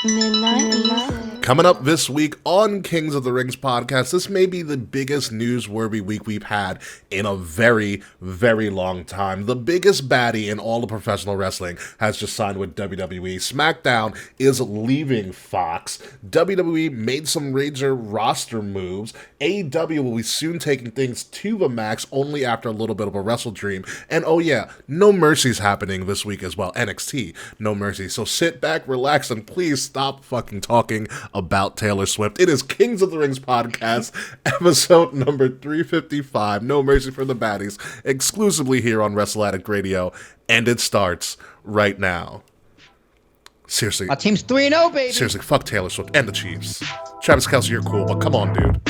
Midnight Music. Coming up this week on Kings of the Rings podcast, this may be the biggest newsworthy week we've had in a very, very long time. The biggest baddie in all of professional wrestling has just signed with WWE. SmackDown is leaving Fox. WWE made some major roster moves. AEW will be soon taking things to the max, only after a little bit of a WrestleDream. And oh yeah, No Mercy's happening this week as well. NXT No Mercy. So sit back, relax, and please stop fucking talking about Taylor Swift. It is Kings of the Rings podcast, episode number 355, No Mercy for the Baddies, exclusively here on Wrestle Addict Radio, and it starts right now. Seriously. Our team's 3-0, baby. Seriously, fuck Taylor Swift and the Chiefs. Travis Kelce, you're cool, but come on, dude.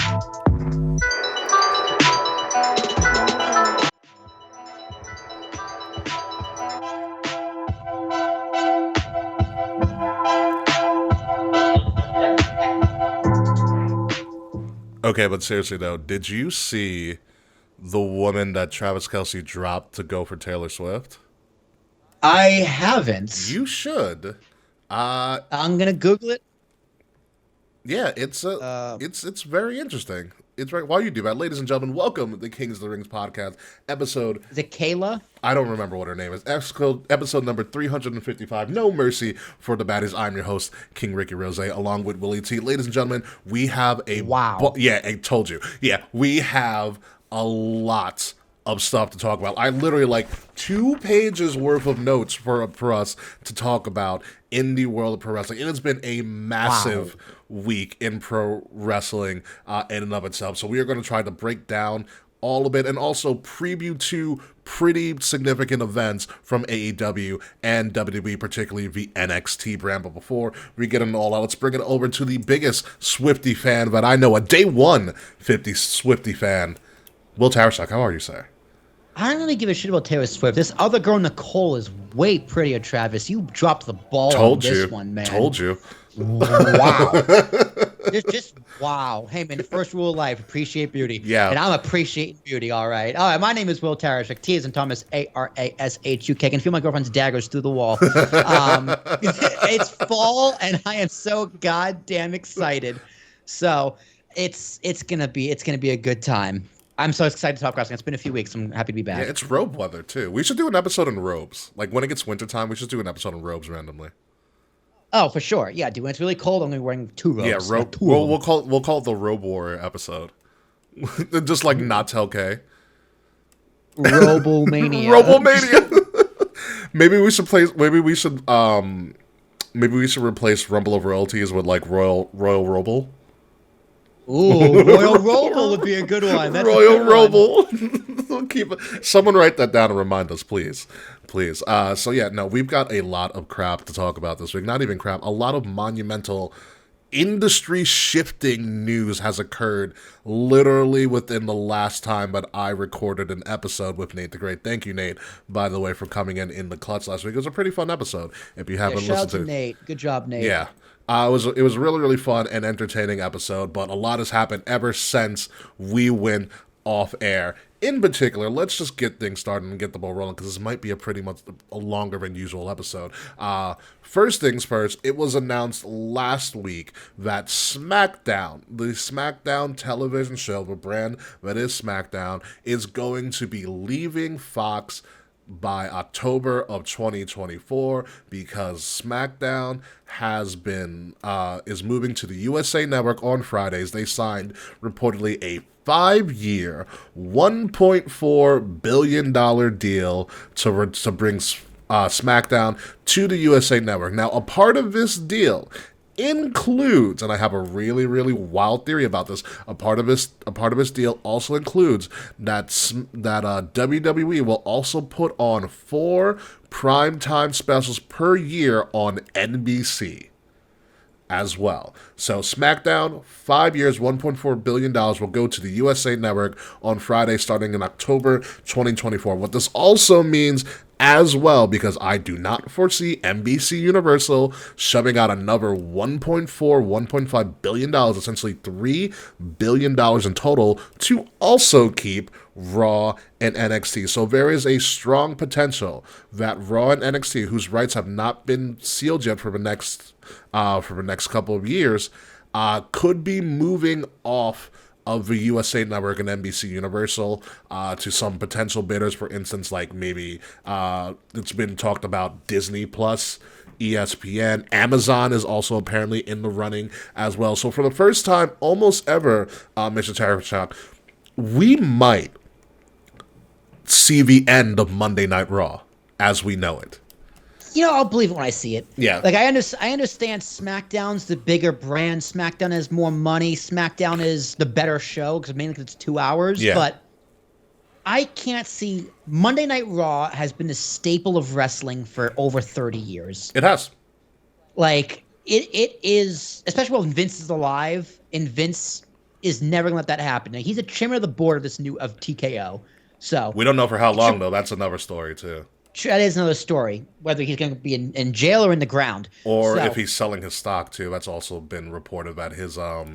Okay, but seriously though, did you see the woman that Travis Kelce dropped to go for Taylor Swift? I haven't. You should. I'm gonna Google it. Yeah, it's very interesting. It's right. While you do that, ladies and gentlemen, welcome to the Kings of the Rings podcast episode. Is it Kayla? I don't remember what her name is. Episode number 355, No Mercy for the Baddies. I'm your host, King Ricky Rose, along with Willie T. Ladies and gentlemen, we have a... Wow. Yeah, I told you. Yeah, we have a lot of stuff to talk about. I literally 2 pages worth of notes for us to talk about in the world of pro wrestling. It has been a massive week in pro wrestling in and of itself. So we are going to try to break down all of it and also preview 2 pretty significant events from AEW and WWE, particularly the NXT brand. But before we get into all out, let's bring it over to the biggest Swiftie fan that I know, a day one 50 Swiftie fan. Will Tarashak, how are you, sir? I don't really give a shit about Taylor Swift. This other girl, Nicole, is way prettier, Travis. You dropped the ball on this one, man. Told you. Wow. just wow. Hey, man, the first rule of life, appreciate beauty. Yeah. And I'm appreciating beauty, all right. All right, my name is Will Tarashuk. T as in Thomas, A-R-A-S-H-U-K. I can feel my girlfriend's daggers through the wall. It's fall, and I am so goddamn excited. So it's gonna be a good time. I'm so excited to talk wrestling. It's been a few weeks. I'm happy to be back. Yeah, it's robe weather, too. We should do an episode in robes. When it gets wintertime, we should do an episode in robes randomly. Oh, for sure. Yeah, dude. When it's really cold, I'm going to be wearing 2 robes. Yeah, robe. We'll call it the Robe Warrior episode. Just like not tell K. Robomania. Robomania. Maybe we should replace Rumble of Royalties with Royal Roble. Ooh, Royal Roble would be a good one. That's Royal Roble. Keep it. Someone write that down and remind us, please. Please. So yeah, no, we've got a lot of crap to talk about this week. Not even crap. A lot of monumental industry-shifting news has occurred literally within the last time that I recorded an episode with Nate the Great. Thank you, Nate, by the way, for coming in the clutch last week. It was a pretty fun episode. If you haven't listened to it. Nate. Good job, Nate. Yeah. It was a really, really fun and entertaining episode, but a lot has happened ever since we went off air. In particular, let's just get things started and get the ball rolling, because this might be a pretty much a longer than usual episode. First things first, it was announced last week that SmackDown, the SmackDown television show, the brand that is SmackDown, is going to be leaving Fox by October of 2024, because SmackDown is moving to the USA Network on Fridays. They signed reportedly a 5-year, $1.4 billion deal to bring SmackDown to the USA Network. Now, a part of this deal includes, and I have a really, really wild theory about this, a part of this deal also includes that WWE will also put on 4 primetime specials per year on NBC as well. So SmackDown, 5 years, $1.4 billion will go to the USA Network on Friday starting in October 2024. What this also means as well, because I do not foresee NBC Universal shoving out another $1.5 billion, essentially $3 billion in total, to also keep Raw and NXT. So there is a strong potential that Raw and NXT, whose rights have not been sealed yet for the next couple of years, could be moving off of the USA Network and NBC Universal to some potential bidders. For instance, like maybe it's been talked about Disney Plus, ESPN, Amazon is also apparently in the running as well. So for the first time almost ever, Mr. Tarachak, we might see the end of Monday Night Raw as we know it. I'll believe it when I see it. Yeah. Like, I understand SmackDown's the bigger brand. SmackDown has more money. SmackDown is the better show, mainly because it's 2 hours. Yeah. But I can't see... Monday Night Raw has been the staple of wrestling for over 30 years. It has. Like, it is... Especially when Vince is alive, and Vince is never going to let that happen. Now, he's the chairman of the board of TKO. So... We don't know for how long, though. That's another story, too. That is another story, whether he's going to be in jail or in the ground. Or if he's selling his stock, too. That's also been reported that his all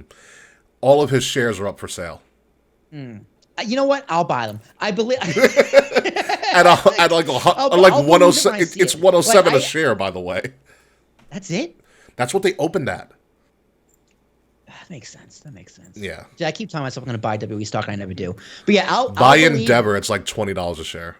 of his shares are up for sale. You know what? I'll buy them. I believe... at like 107. It's 107 a share, by the way. That's it? That's what they opened at. That makes sense. Yeah. I keep telling myself I'm going to buy WWE stock, and I never do. But yeah, I'll Endeavor, it's like $20 a share.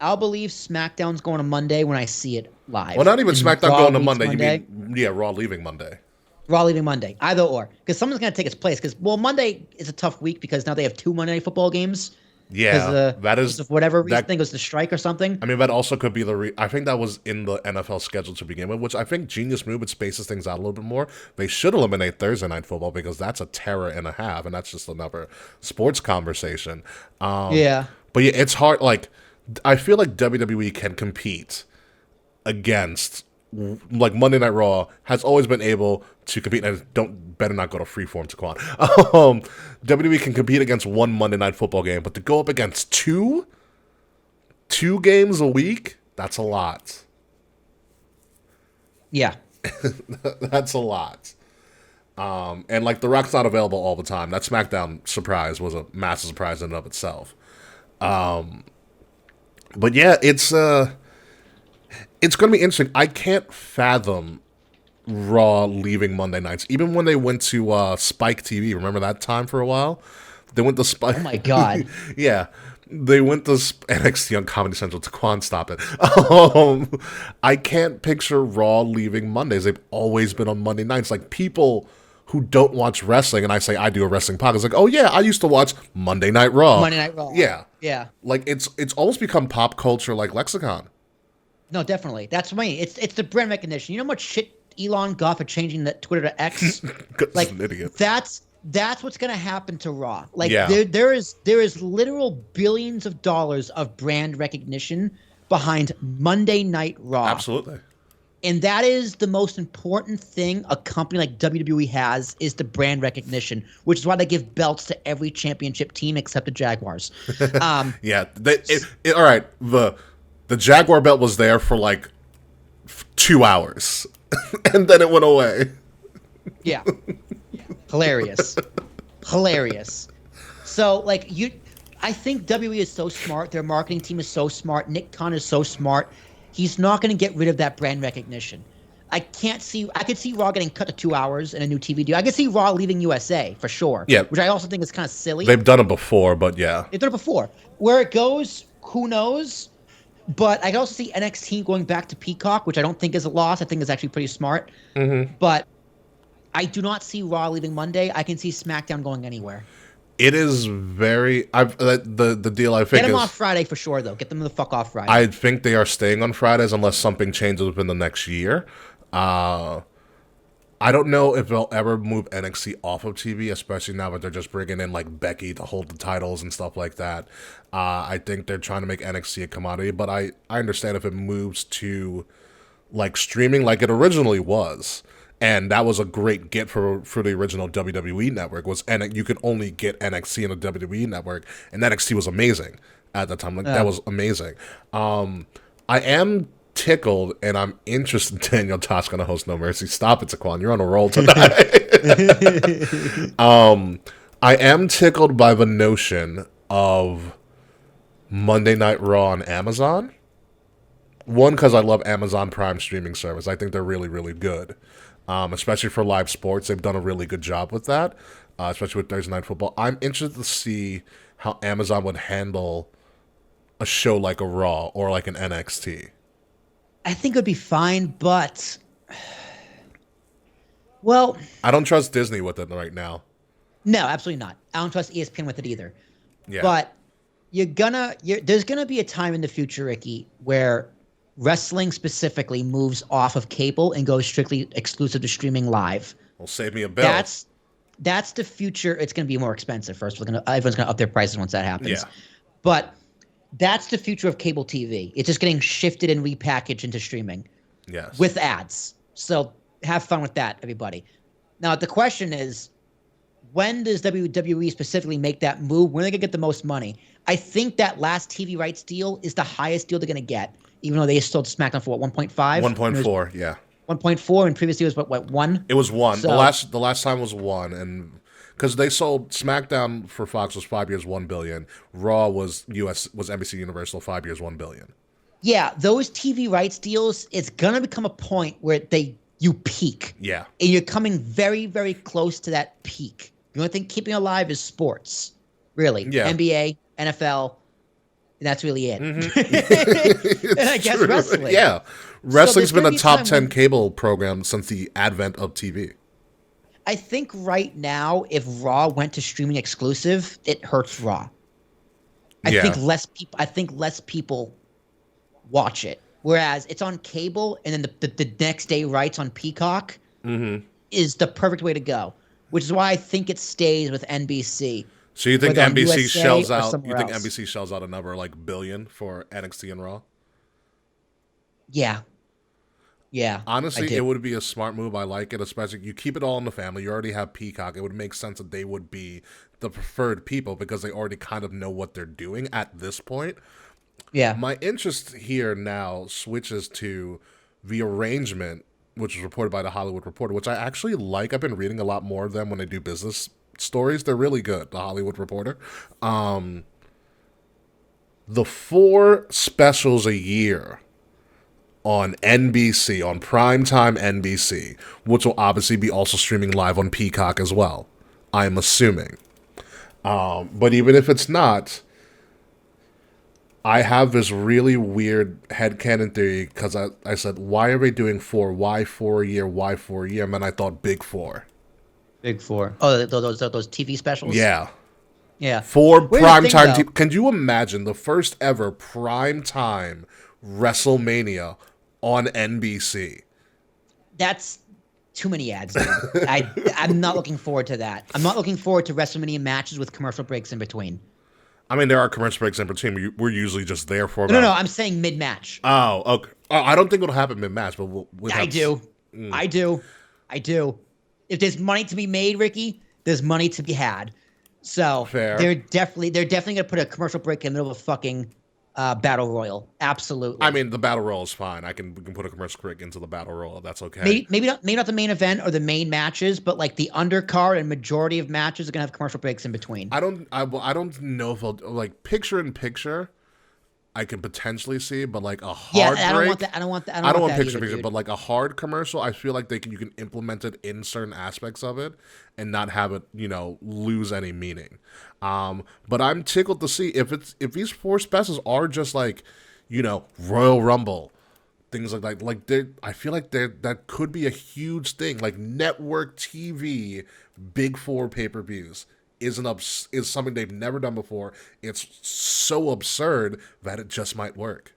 I'll believe SmackDown's going to Monday when I see it live. Well, not even SmackDown going to Monday. You mean, Raw leaving Monday. Raw leaving Monday. Either or. Because someone's going to take its place. Because, Monday is a tough week because now they have 2 Monday Night Football games. Yeah, that is... For whatever reason, I think it was the strike or something. I mean, that also could be I think that was in the NFL schedule to begin with, which I think genius move. It spaces things out a little bit more. They should eliminate Thursday Night Football because that's a terror and a half, and that's just another sports conversation. Yeah. But yeah, it's hard, like... I feel like WWE can compete against, like, Monday Night Raw has always been able to compete, and better not go to Freeform, Taquan. WWE can compete against one Monday Night Football game, but to go up against two games a week, that's a lot. Yeah. That's a lot. And, like, The Rock's not available all the time. That SmackDown surprise was a massive surprise in and of itself. But yeah, it's going to be interesting. I can't fathom Raw leaving Monday nights. Even when they went to Spike TV, remember that time for a while? They went to Spike. Oh my God. Yeah. They went to NXT on Comedy Central. Taquan, stop it. I can't picture Raw leaving Mondays. They've always been on Monday nights. Like, people who don't watch wrestling, and I say I do a wrestling podcast, like, oh yeah, I used to watch Monday Night Raw. Monday Night Raw. Yeah. Yeah. Like, it's almost become pop culture, like, lexicon. No, definitely. That's what I mean. It's the brand recognition. You know how much shit Elon got for changing the Twitter to X? Like, an idiot. That's what's going to happen to Raw. Like, yeah. there is literal billions of dollars of brand recognition behind Monday Night Raw. Absolutely. And that is the most important thing a company like WWE has, is the brand recognition, which is why they give belts to every championship team except the Jaguars. Yeah. All right. The Jaguar belt was there for like 2 hours, and then it went away. Yeah. Hilarious. So, like, I think WWE is so smart. Their marketing team is so smart. Nick Khan is so smart. He's not going to get rid of that brand recognition. I could see Raw getting cut to 2 hours in a new TV deal. I could see Raw leaving USA for sure. Yeah. Which I also think is kind of silly. They've done it before, but yeah. They've done it before. Where it goes, who knows? But I can also see NXT going back to Peacock, which I don't think is a loss. I think is actually pretty smart. Mm-hmm. But I do not see Raw leaving Monday. I can see SmackDown going anywhere. It is very... The deal I think Get them is... off Friday for sure, though. Get them the fuck off Friday. I think they are staying on Fridays unless something changes within the next year. I don't know if they'll ever move NXT off of TV, especially now that they're just bringing in, like, Becky to hold the titles and stuff like that. I think they're trying to make NXT a commodity, but I understand if it moves to, like, streaming like it originally was. And that was a great get for the original WWE network, you could only get NXT in the WWE network, and NXT was amazing at the time. Like, that was amazing. I am tickled, and I'm interested. Daniel Tosh gonna host No Mercy. Stop it, Taquan. You're on a roll tonight. I am tickled by the notion of Monday Night Raw on Amazon. One, because I love Amazon Prime streaming service. I think they're really, really good, especially for live sports. They've done a really good job with that, especially with Thursday Night Football. I'm interested to see how Amazon would handle a show like a Raw or like an NXT. I think it would be fine, but well, I don't trust Disney with it right now. no, absolutely not. I don't trust ESPN with it either. Yeah. But there's gonna be a time in the future, Ricky, where wrestling specifically moves off of cable and goes strictly exclusive to streaming live. Well, save me a bill. That's the future. It's going to be more expensive first. Everyone's going to up their prices once that happens. Yeah. But that's the future of cable TV. It's just getting shifted and repackaged into streaming. Yes. With ads. So have fun with that, everybody. Now, the question is, when does WWE specifically make that move? When are they going to get the most money? I think that last TV rights deal is the highest deal they're going to get, even though they sold SmackDown for what, 1.5? 1.4, yeah. 1.4, and previous deal was what 1? It was 1. So, the last time was 1, and because they sold SmackDown for Fox was 5 years, $1 billion. Raw was NBC Universal 5 years, $1 billion. Yeah, those TV rights deals, it's gonna become a point where you peak. Yeah. And you're coming very, very close to that peak. The only thing keeping alive is sports. Really. Yeah. NBA, NFL, and that's really it. Mm-hmm. And I guess true. wrestling. Yeah. Wrestling's been a top 10 when, cable program since the advent of TV. I think right now, if Raw went to streaming exclusive, it hurts Raw. I think less people watch it. Whereas it's on cable, and then the next day rights on Peacock is the perfect way to go. Which is why I think it stays with NBC. So you think NBC shells out? You think else. NBC shells out another like billion for NXT and Raw? Yeah. Yeah. Honestly, it would be a smart move. I like it, especially you keep it all in the family. You already have Peacock. It would make sense that they would be the preferred people because they already kind of know what they're doing at this point. Yeah. My interest here now switches to the arrangement, which was reported by the Hollywood Reporter, which I actually like. I've been reading a lot more of them when they do business stories. They're really good, the Hollywood Reporter. The 4 specials a year on NBC, on primetime NBC, which will obviously be also streaming live on Peacock as well, I'm assuming. But even if it's not, I have this really weird headcanon theory because I said, why are they doing 4? Why 4 a year? Why 4 a year? And then I thought Big 4. Big 4. Oh, those TV specials? Yeah. Yeah. 4 primetime TV. Can you imagine the first ever primetime WrestleMania on NBC? That's too many ads, dude. I'm not looking forward to that. I'm not looking forward to WrestleMania matches with commercial breaks in between. I mean, there are commercial breaks in between. We're usually just there for No, I'm saying mid-match. Oh, okay. I don't think it'll happen mid-match, but I do. If there's money to be made, Ricky, there's money to be had. So fair. They're definitely gonna put a commercial break in the middle of a fucking battle royal. Absolutely. I mean, the battle royal is fine. We can put a commercial break into the battle royal. That's okay. Maybe not the main event or the main matches, but like the undercard and majority of matches are gonna have commercial breaks in between. I don't know if they'll like picture in picture. I can potentially see, but like a hard break. I don't want that. I don't want picture either, picture, dude. but like a hard commercial, I feel like you can implement it in certain aspects of it and not have it, lose any meaning. But I'm tickled to see if these 4 specials are just like, Royal Rumble, things like that. Like I feel like that could be a huge thing, like network TV, big 4 pay-per-views. Is something they've never done before. It's so absurd that it just might work.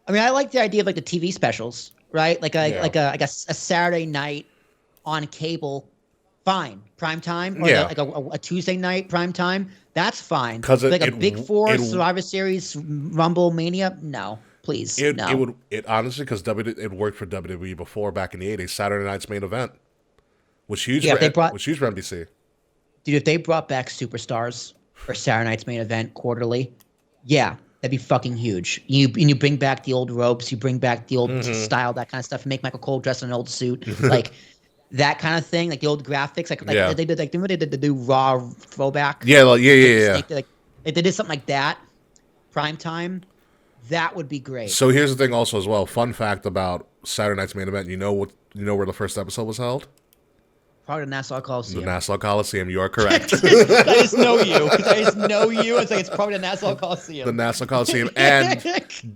I mean, I like the idea of like the TV specials, right? Like a Saturday night on cable, fine, prime time, or like a Tuesday night prime time. That's fine. Because like a Big 4 Survivor Series Rumble Mania, no, please, no. It honestly, because it worked for WWE before back in the 80s. Saturday night's main event was huge. Was huge for NBC. Dude, if they brought back Superstars or Saturday Night's Main Event quarterly, yeah, That'd be fucking huge. You bring back the old ropes, you bring back the old style, that kind of stuff. Make Michael Cole dress in an old suit, like that kind of thing, like the old graphics, like Yeah. they did, like they did the new Raw throwback. Yeah, yeah. Like if they did something like that, prime time, that would be great. So here's the thing, also as well. Fun fact about Saturday night's main event. You know where the first episode was held? Probably the Nassau Coliseum. The Nassau Coliseum. You are correct. I just know you. It's like it's probably the Nassau Coliseum. The Nassau Coliseum. And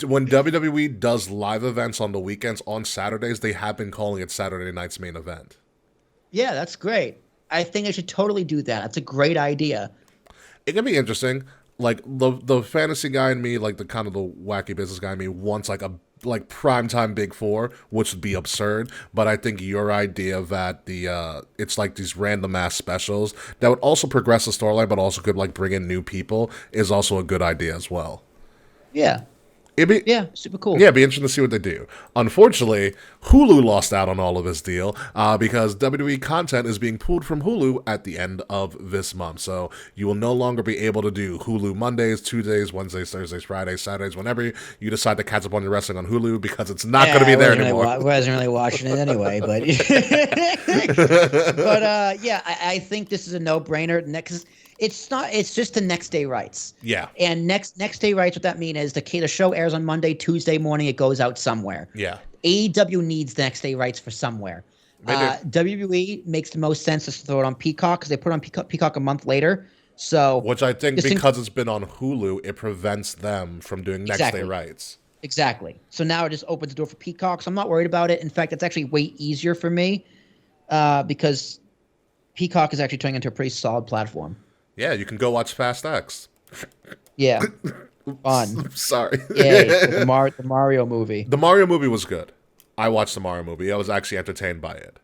when WWE does live events on the weekends on Saturdays, they have been calling it Saturday night's main event. Yeah, that's great. I think I should totally do that. That's a great idea. It can be interesting. Like the fantasy guy in me, like the kind of the wacky business guy in me, wants like a primetime Big Four, which would be absurd. But I think your idea that it's like these random ass specials that would also progress the storyline, but also could like bring in new people is also a good idea as well. Yeah. Super cool. Yeah, it'd be interesting to see what they do. Unfortunately, Hulu lost out on all of this deal because WWE content is being pulled from Hulu at the end of this month. So you will no longer be able to do Hulu Mondays, Tuesdays, Wednesdays, Thursdays, Fridays, Saturdays, whenever you decide to catch up on your wrestling on Hulu because it's not going to be there anymore. I wasn't really watching it anyway, but I think this is a no-brainer. Because it's not. It's just the next day rights. Yeah. And next day rights. What that means is the show airs on Monday, Tuesday morning. It goes out somewhere. Yeah. AEW needs the next day rights for somewhere. WWE makes the most sense to throw it on Peacock because they put it on Peacock a month later. So, which I think because it's been on Hulu, it prevents them from doing next day rights. Exactly. So now it just opens the door for Peacock. So I'm not worried about it. In fact, it's actually way easier for me because Peacock is actually turning into a pretty solid platform. Yeah, you can go watch Fast X. Yeah. Fun. Sorry. Yay. The Mario movie. The Mario movie was good. I watched the Mario movie. I was actually entertained by it.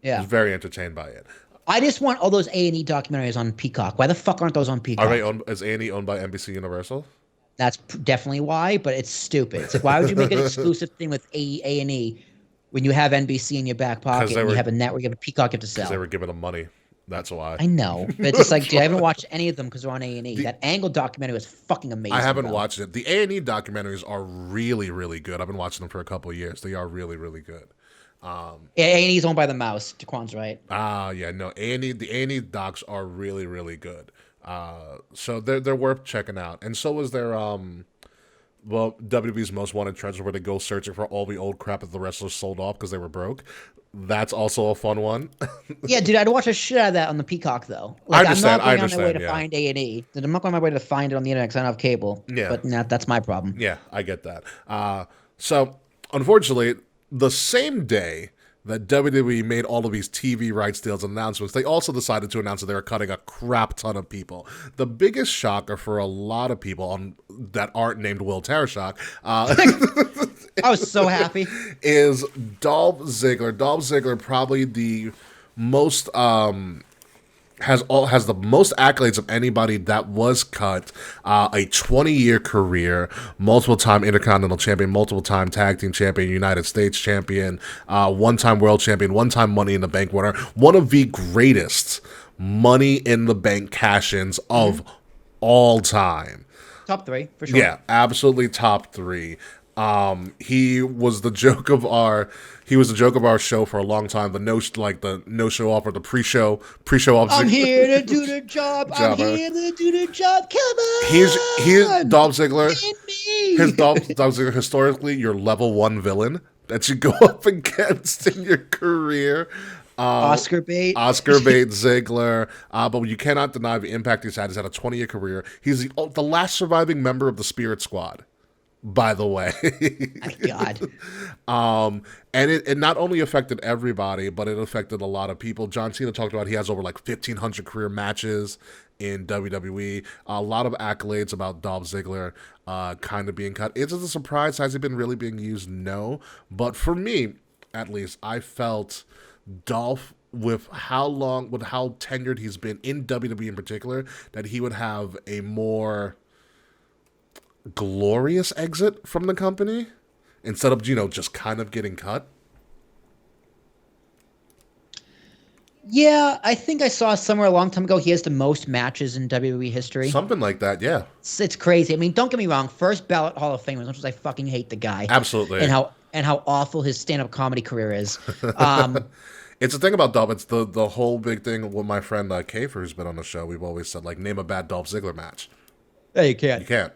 Yeah. I was very entertained by it. I just want all those A&E documentaries on Peacock. Why the fuck aren't those on Peacock? Is A&E owned by NBC Universal? That's definitely why, but it's stupid. It's like, why would you make an exclusive thing with A&E when you have NBC in your back pocket and you have a network, you have a Peacock you have to sell? Because they were giving them money. That's why. I know. But it's just like, dude, I haven't watched any of them because they're on A&E. That Angle documentary was fucking amazing. I haven't watched it. The A&E documentaries are really, really good. I've been watching them for a couple of years. They are really, really good. A&E's owned by the mouse. Daquan's right. Yeah, no. The A&E docs are really, really good. So they're worth checking out. And so is their WWE's Most Wanted Treasure, where they go searching for all the old crap that the wrestlers sold off because they were broke. That's also a fun one. Yeah, dude, I'd watch a shit out of that on the Peacock, though. Like, I understand. I'm not going on my way to find A&E. I'm not going on my way to find it on the internet because I don't have cable. Yeah. But that's my problem. Yeah, I get that. So, unfortunately, the same day that WWE made all of these TV rights deals and announcements, they also decided to announce that they were cutting a crap ton of people. The biggest shocker for a lot of people that aren't named Will Tarashok I was so happy. is Dolph Ziggler. Dolph Ziggler, probably the most has the most accolades of anybody that was cut. A 20-year career, multiple-time Intercontinental Champion, multiple-time Tag Team Champion, United States Champion, one-time World Champion, one-time Money in the Bank winner. One of the greatest Money in the Bank cash-ins of all time. Top 3, for sure. Yeah, absolutely top 3. He was the joke of our show for a long time. The no show off or the pre-show off. I'm here to do the job. I'm here to do the job. Come on. He's Dolph Ziggler. Dolph Ziggler, historically your level 1 villain that you go up against in your career. Oscar bait Ziggler, but you cannot deny the impact he's had. He's had a 20-year career. He's the last surviving member of the Spirit Squad, by the way. My God. And it not only affected everybody, but it affected a lot of people. John Cena talked about he has over 1,500 career matches in WWE. A lot of accolades about Dolph Ziggler kind of being cut. Is it a surprise? Has he been really being used? No. But for me, at least, I felt Dolph, with how tenured he's been in WWE in particular, that he would have a more glorious exit from the company instead of just kind of getting cut. Yeah, I think I saw somewhere a long time ago he has the most matches in WWE history. Something like that, yeah. It's crazy. I mean, don't get me wrong. First ballot Hall of Fame, as much as I fucking hate the guy, Absolutely. and how awful his stand-up comedy career is. Um, It's the thing about Dolph. It's the whole big thing with my friend Kafer, who's been on the show. We've always said, like, name a bad Dolph Ziggler match. yeah, you You can't. can't.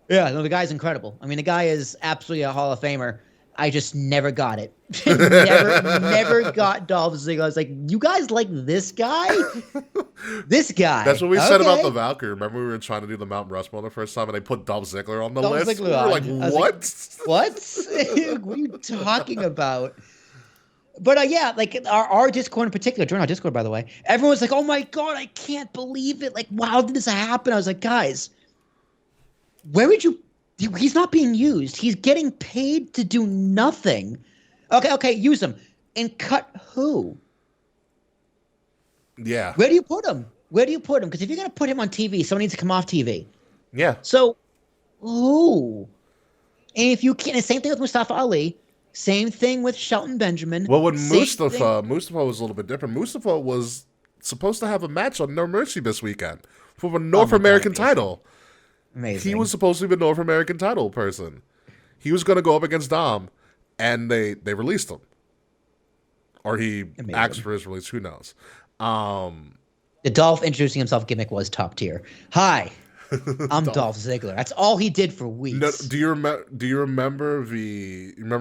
Yeah, no, the guy's incredible. I mean, the guy is absolutely a Hall of Famer. I just never got it. never got Dolph Ziggler. I was like, you guys like this guy? This guy. That's what we said about Okay. the Valkyrie. Remember we were trying to do the Mount Rushmore the first time, and they put Dolph Ziggler on the Dolph list. Ziggler We were on. like, I was what? What? What are you talking about? But yeah, like our Discord in particular, join our Discord, by the way. Everyone's like, "Oh my god, I can't believe it! Like, wow, did this happen?" I was like, "Guys, where would you? He's not being used. He's getting paid to do nothing. Okay, use him and cut who? Yeah. Where do you put him? Where do you put him? Because if you're gonna put him on TV, someone needs to come off TV. Yeah. So, who? And if you can't, the same thing with Mustafa Ali. Same thing with Shelton Benjamin. Well, with same Mustafa, thing- Mustafa was a little bit different. Mustafa was supposed to have a match on No Mercy this weekend for a North my God, American amazing. title. Amazing. He was supposed to be the North American title person. He was going to go up against Dom, and they released him. Or he Amazing. asked for his release. Who knows? The Dolph introducing himself gimmick was top tier. Hi, I'm Dolph Ziggler. That's all he did for weeks. No, do you remember? Do you remember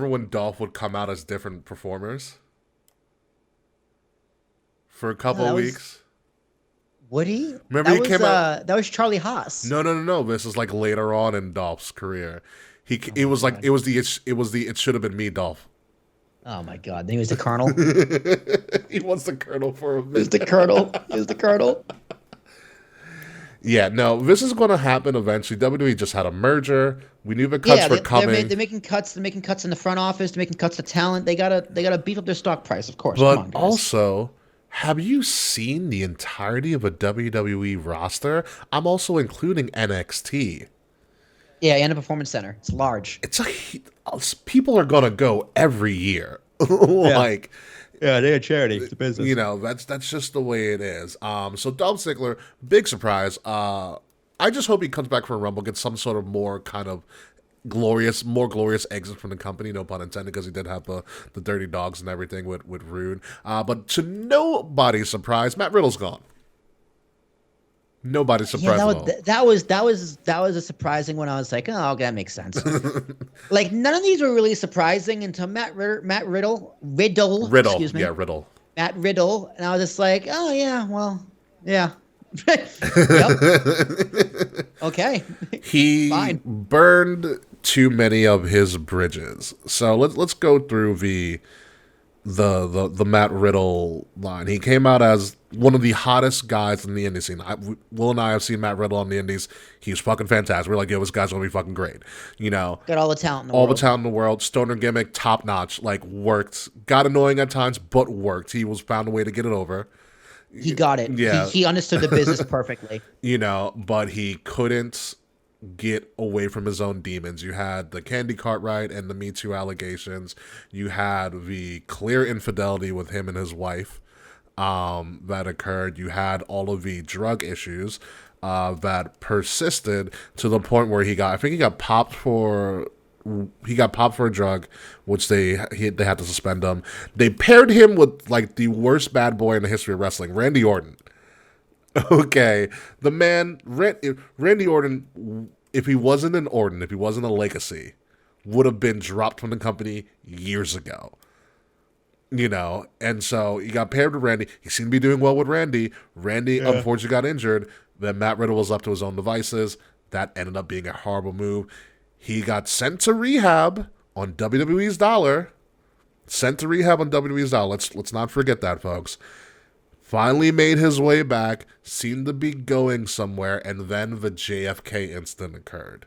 when Dolph would come out as different performers for a couple that of was- weeks? Would he? Remember that he was, came out- That was Charlie Haas. No. This is like later on in Dolph's career. It was like it was the it should have been me, Dolph. Oh my God! Then he was the Colonel. He was the Colonel for a He was minute. the Colonel. He was the Colonel. Yeah, no, this is going to happen eventually. WWE just had a merger. We knew the cuts were coming. They're making cuts. They're making cuts in the front office. They're making cuts to talent. They gotta beef up their stock price, of course. But Come on, guys. also, have you seen the entirety of a WWE roster? I'm also including NXT. Yeah, and a performance center. It's large. People are gonna go every year. Like, Yeah, they're a charity. It's a business. you know, that's just the way it is. So Dolph Ziggler, big surprise. I just hope he comes back for a Rumble, gets some sort of more kind of more glorious exit from the company, no pun intended, because he did have the dirty dogs and everything with Rude. But to nobody's surprise, Matt Riddle's gone. Nobody's surprised at all. That was a surprising one. I was like, oh, okay, that makes sense. Like none of these were really surprising until Riddle, excuse me, Yeah, Riddle. Matt Riddle, and I was just like, oh yeah, well, yeah, yep, okay. He Fine. burned too many of his bridges. So let's go through the Matt Riddle line. He came out as one of the hottest guys in the indie scene. Will and I have seen Matt Riddle on the indies. He's fucking fantastic. We're like, yo, this guy's gonna be fucking great. You know, Got all the talent in the all world. the talent in the world. Stoner gimmick, top notch. Like worked. Got annoying at times, but worked. He was found a way to get it over. He got it. Yeah. He understood the business perfectly. You know, but he couldn't get away from his own demons. You had the Candy Cartwright and the Me Too allegations. You had the clear infidelity with him and his wife that occurred. You had all of the drug issues that persisted to the point where he got popped for a drug, which they had to suspend him. They paired him with like the worst bad boy in the history of wrestling, Randy Orton. Okay, the man, Randy Orton, if he wasn't an Orton, if he wasn't a legacy, would have been dropped from the company years ago. You know, and so he got paired with Randy. He seemed to be doing well with Randy. Randy, unfortunately, got injured. Then Matt Riddle was up to his own devices. That ended up being a horrible move. He got sent to rehab on WWE's dollar. Let's not forget that, folks. Finally made his way back, seemed to be going somewhere, and then the JFK incident occurred.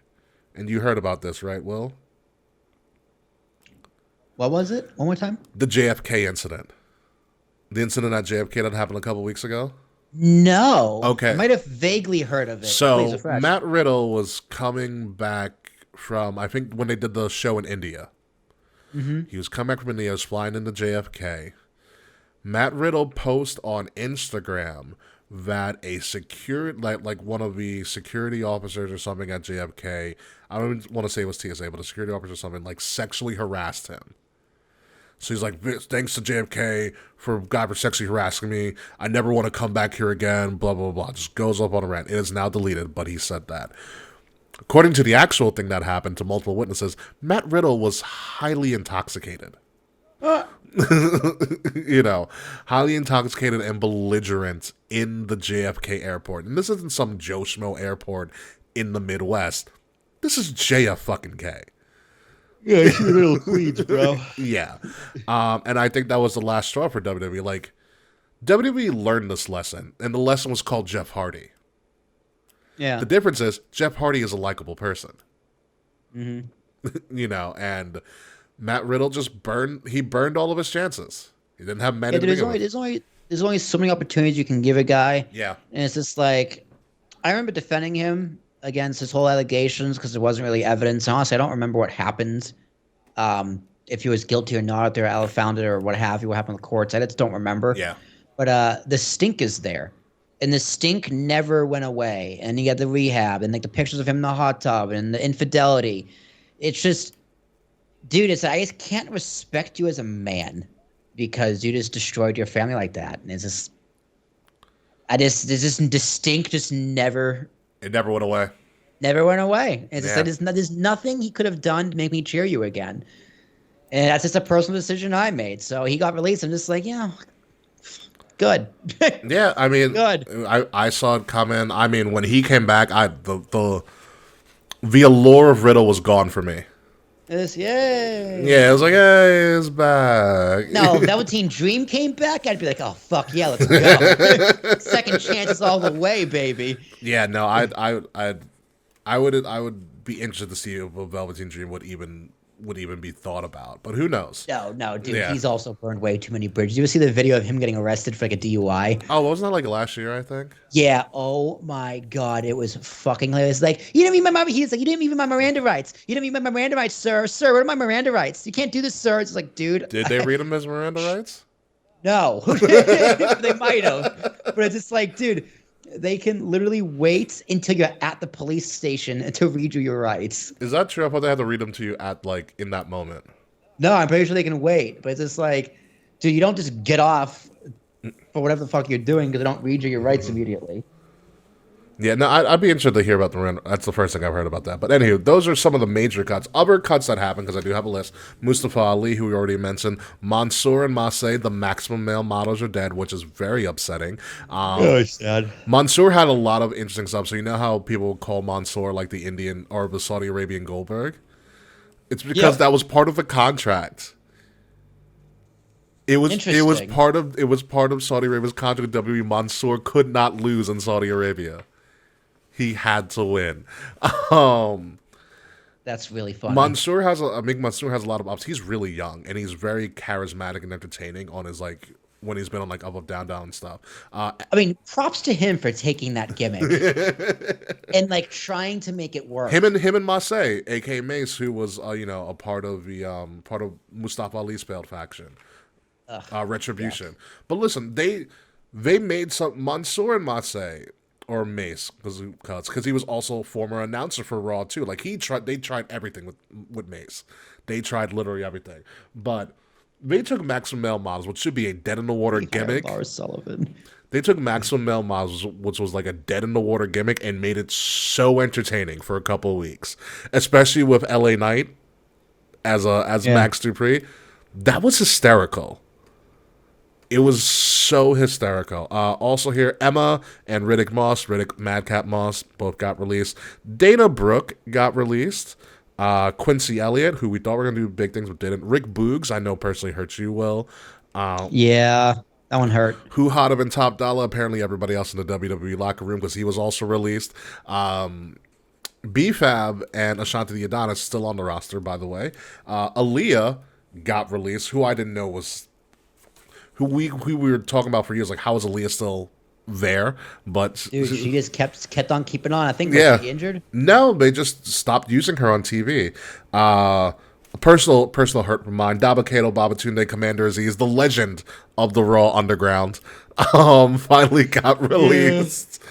And you heard about this, right, Will? What was it? One more time? The JFK incident. The incident at JFK that happened a couple weeks ago? No. Okay. I might have vaguely heard of it. Please So, refresh. Matt Riddle was coming back from, I think, when they did the show in India. Mm-hmm. He was coming back from India, was flying into JFK. Matt Riddle post on Instagram that a security, like one of the security officers or something at JFK, I don't even want to say it was TSA, but a security officer or something, like sexually harassed him. So he's like, thanks to JFK for sexually harassing me. I never want to come back here again, blah, blah, blah. Just goes up on a rant. It is now deleted, but he said that. According to the actual thing that happened to multiple witnesses, Matt Riddle was highly intoxicated. Highly intoxicated and belligerent in the JFK airport. And this isn't some Joe Schmo airport in the Midwest. This is JFK. Yeah, it's in the middle of Queens, bro. Yeah. And I think that was the last straw for WWE. Like, WWE learned this lesson, and the lesson was called Jeff Hardy. Yeah. The difference is Jeff Hardy is a likable person. Mm-hmm. And Matt Riddle just burned all of his chances. He didn't have many. There's only so many opportunities you can give a guy. Yeah. And it's just like, I remember defending him against his whole allegations because there wasn't really evidence. Honestly, I don't remember what happened. If he was guilty or not, if they were found it or what have you, what happened in the courts. I just don't remember. Yeah. But the stink is there. And the stink never went away. And you got the rehab and like the pictures of him in the hot tub and the infidelity. It's just, dude, I just can't respect you as a man because you just destroyed your family like that. And it's just, there's this distinct, just never. It never went away. Never went away. It's just like, there's nothing he could have done to make me cheer you again. And that's just a personal decision I made. So he got released. I'm just like, good. Yeah, I mean, good. I saw it coming. I mean, when he came back, the allure of Riddle was gone for me. Yay. Yeah, it was like, hey, he's back. No, if Velveteen Dream came back, I'd be like, oh, fuck yeah, let's go. Second chances all the way, baby. Yeah, no, I would be interested to see if a Velveteen Dream would even be thought about, but who knows? No, dude, he's also burned way too many bridges. You ever see the video of him getting arrested for like a DUI? Oh, wasn't that like last year? I think. Yeah. Oh my God, it was fucking hilarious. Like, you didn't even he's like, you didn't even my Miranda rights. You didn't even my Miranda rights, sir. Sir, what are my Miranda rights? You can't do this, sir. It's like, dude. Did they read him as Miranda rights? No, they might have, but it's just like, dude. They can literally wait until you're at the police station to read you your rights. Is that true? I thought they had to read them to you at in that moment. No, I'm pretty sure they can wait, but it's just like, dude, you don't just get off for whatever the fuck you're doing because they don't read you your rights immediately. Yeah, no, I'd be interested to hear about the Miranda. That's the first thing I've heard about that. But anywho, those are some of the major cuts. Other cuts that happened, because I do have a list. Mustafa Ali, who we already mentioned. Mansoor and Masay, the maximum male models are dead, which is very upsetting. Sad. Mansoor had a lot of interesting stuff. So you know how people call Mansoor like the Indian or the Saudi Arabian Goldberg? It's because that was part of the contract. It was part of Saudi Arabia's contract with WWE. Mansoor could not lose in Saudi Arabia. He had to win. That's really funny. Mansoor has a lot of ups. He's really young and he's very charismatic and entertaining on his when he's been on up, up, down, down and stuff. I mean, props to him for taking that gimmick and trying to make it work. Him and Masay, aka Mace, who was a part of Mustafa Ali's failed faction, Retribution. Yeah. But listen, they made some Mansoor and Masay. Or Mace, because he was also a former announcer for Raw too. They tried everything with Mace. They tried literally everything. But they took Maximum Male Models, which should be a dead in the water gimmick. Lars Sullivan. They took Maximum Male Models, which was like a dead in the water gimmick, and made it so entertaining for a couple of weeks. Especially with LA Knight as Max Dupree. That was hysterical. It was so hysterical. Also here, Emma and Riddick Madcap Moss, both got released. Dana Brooke got released. Quincy Elliott, who we thought were going to do big things but didn't. Rick Boogs, I know personally hurt you, Will. Yeah, that one hurt. Who Hot Up and Top Dollar, apparently everybody else in the WWE locker room, because he was also released. B-Fab and Ashanti the Adonis still on the roster, by the way. Aaliyah got released, who I didn't know was... Who we were talking about for years, how is Aaliyah still there? But dude, she just kept on keeping on. I think was she injured? No, they just stopped using her on TV. a personal hurt of mine. Dabakato Babatunde Commander Aziz, the legend of the Raw Underground, finally got released.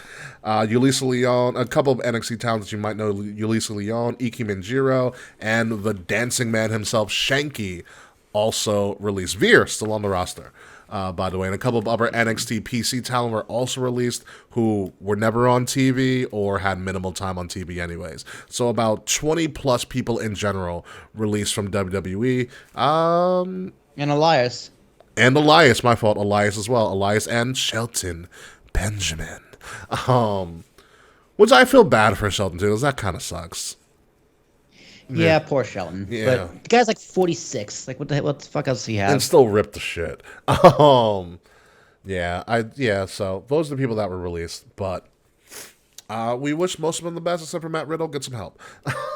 Yulisa Leon, a couple of NXT talents that you might know, Yulisa Leon, Iki Minjiro, and the dancing man himself, Shanky, also released. Veer, still on the roster, by the way. And a couple of other NXT PC talent were also released who were never on TV or had minimal time on TV anyways. So about 20-plus people in general released from WWE. And Elias. And Elias, my fault. Elias as well. Elias and Shelton Benjamin. Which I feel bad for Shelton too, because that kind of sucks. Yeah, poor Shelton. Yeah. But the guy's like 46. Like, what the fuck else does he have? And still ripped the shit. So those are the people that were released. But we wish most of them the best, except for Matt Riddle. Get some help.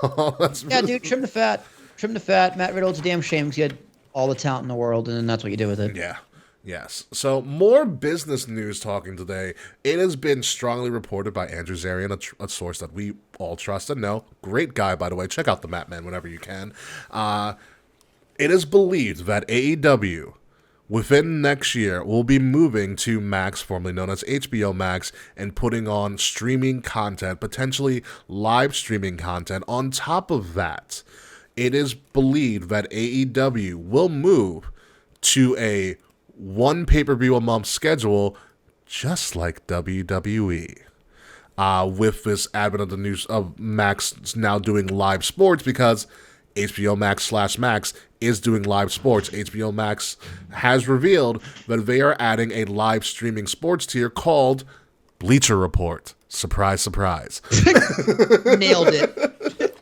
Dude, trim the fat. Trim the fat. Matt Riddle, it's a damn shame because he had all the talent in the world, and that's what you do with it. Yeah. Yes. So more business news talking today. It has been strongly reported by Andrew Zarian, a source that we all trust and know. Great guy, by the way. Check out the Mat Man whenever you can. It is believed that AEW, within next year, will be moving to Max, formerly known as HBO Max, and putting on streaming content, potentially live streaming content. On top of that, it is believed that AEW will move to a one pay-per-view a month schedule, just like WWE. With this advent of the news of Max now doing live sports, because HBO Max/Max is doing live sports. HBO Max has revealed that they are adding a live streaming sports tier called Bleacher Report. Surprise, surprise. Nailed it.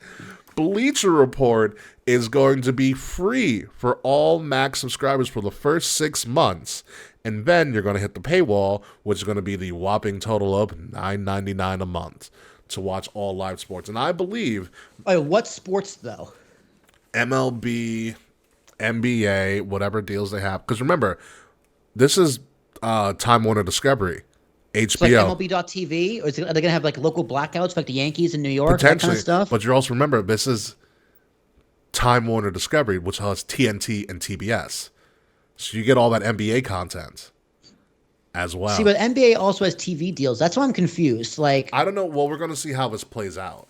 Bleacher Report is going to be free for all Max subscribers for the first 6 months. And then you're going to hit the paywall, which is going to be the whopping total of $9.99 a month to watch all live sports. And I believe... What sports, though? MLB, NBA, whatever deals they have. Because remember, this is Time Warner Discovery. HBO. Like MLB.TV? Or are they going to have like local blackouts like the Yankees in New York? Potentially. That kind of stuff? But you also remember, this is Time Warner Discovery, which has TNT and TBS. So you get all that NBA content as well. See, but NBA also has TV deals. That's why I'm confused. Like, I don't know. Well, we're going to see how this plays out.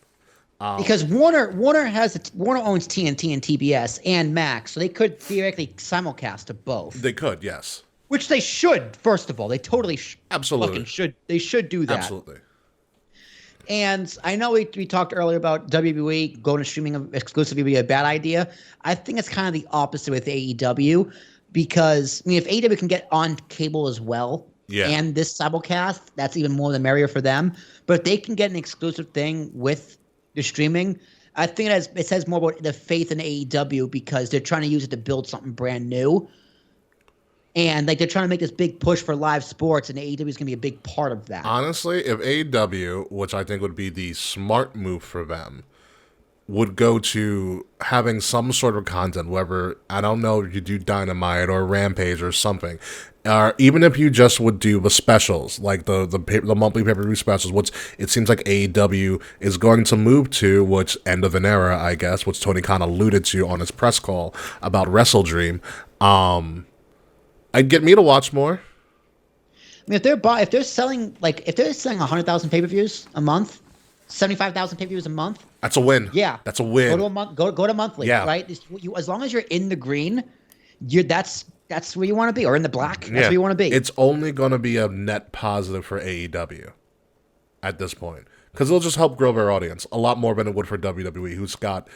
Because Warner owns TNT and TBS and Max, so they could theoretically simulcast to both. They could, yes. Which they should. First of all, they totally absolutely should. They should do that. Absolutely. And I know we talked earlier about WWE going to streaming exclusively would be a bad idea. I think it's kind of the opposite with AEW, because I mean, if AEW can get on cable as well, and this simulcast, that's even more the merrier for them. But if they can get an exclusive thing with the streaming, I think it says more about the faith in AEW, because they're trying to use it to build something brand new. And like they're trying to make this big push for live sports, and AEW is going to be a big part of that. Honestly, if AEW, which I think would be the smart move for them, would go to having some sort of content, whether, I don't know, if you do Dynamite or Rampage or something, or even if you just would do the specials, like the monthly pay-per-view specials, which it seems like AEW is going to move to, which end of an era, I guess, which Tony Khan alluded to on his press call about WrestleDream. I'd get me to watch more. I mean, if they're selling 100,000 pay-per-views a month, 75,000 pay-per-views a month, that's a win. Yeah, that's a win. Go to a month. Go to monthly. Yeah. Right. As long as you're in the green, that's where you want to be, or in the black. That's where you want to be. It's only going to be a net positive for AEW at this point, because it'll just help grow their audience a lot more than it would for WWE, who's got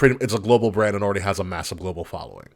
it's a global brand and already has a massive global following.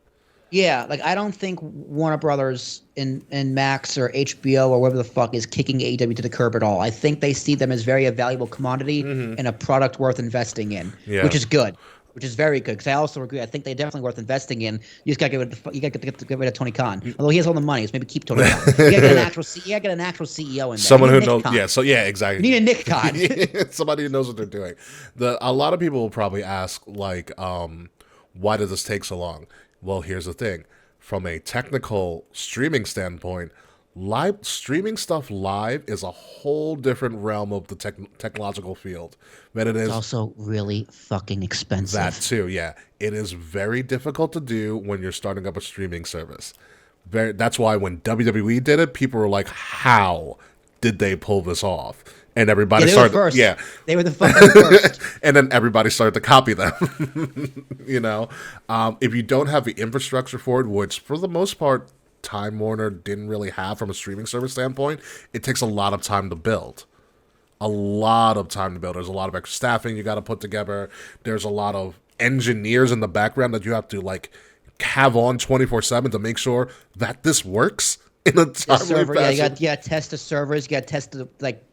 Yeah, like I don't think Warner Brothers and Max or HBO or whatever the fuck is kicking AEW to the curb at all. I think they see them as very a valuable commodity and a product worth investing in, which is good, which is very good. Because I also agree. I think they're definitely worth investing in. You just got to get rid of Tony Khan. Although he has all the money, so maybe keep Tony Khan. You got to get an actual CEO in there. Someone who knows. Khan. Exactly. You need a Nick Khan. Somebody who knows what they're doing. A lot of people will probably ask, like, why does this take so long? Well, here's the thing. From a technical streaming standpoint, live streaming stuff live is a whole different realm of the technological field than it is. It's also really fucking expensive. That too, yeah. It is very difficult to do when you're starting up a streaming service. That's why when WWE did it, people were like, "How did they pull this off?" And everybody started, first. yeah, They were the fucking first. and then everybody started to copy them. You know, if you don't have the infrastructure for it, which for the most part Time Warner didn't really have from a streaming service standpoint, it takes a lot of time to build. A lot of time to build. There's a lot of extra staffing you got to put together. There's a lot of engineers in the background that you have to like have on 24/7 to make sure that this works in a timely fashion. Yeah, you got to test the servers. You got to test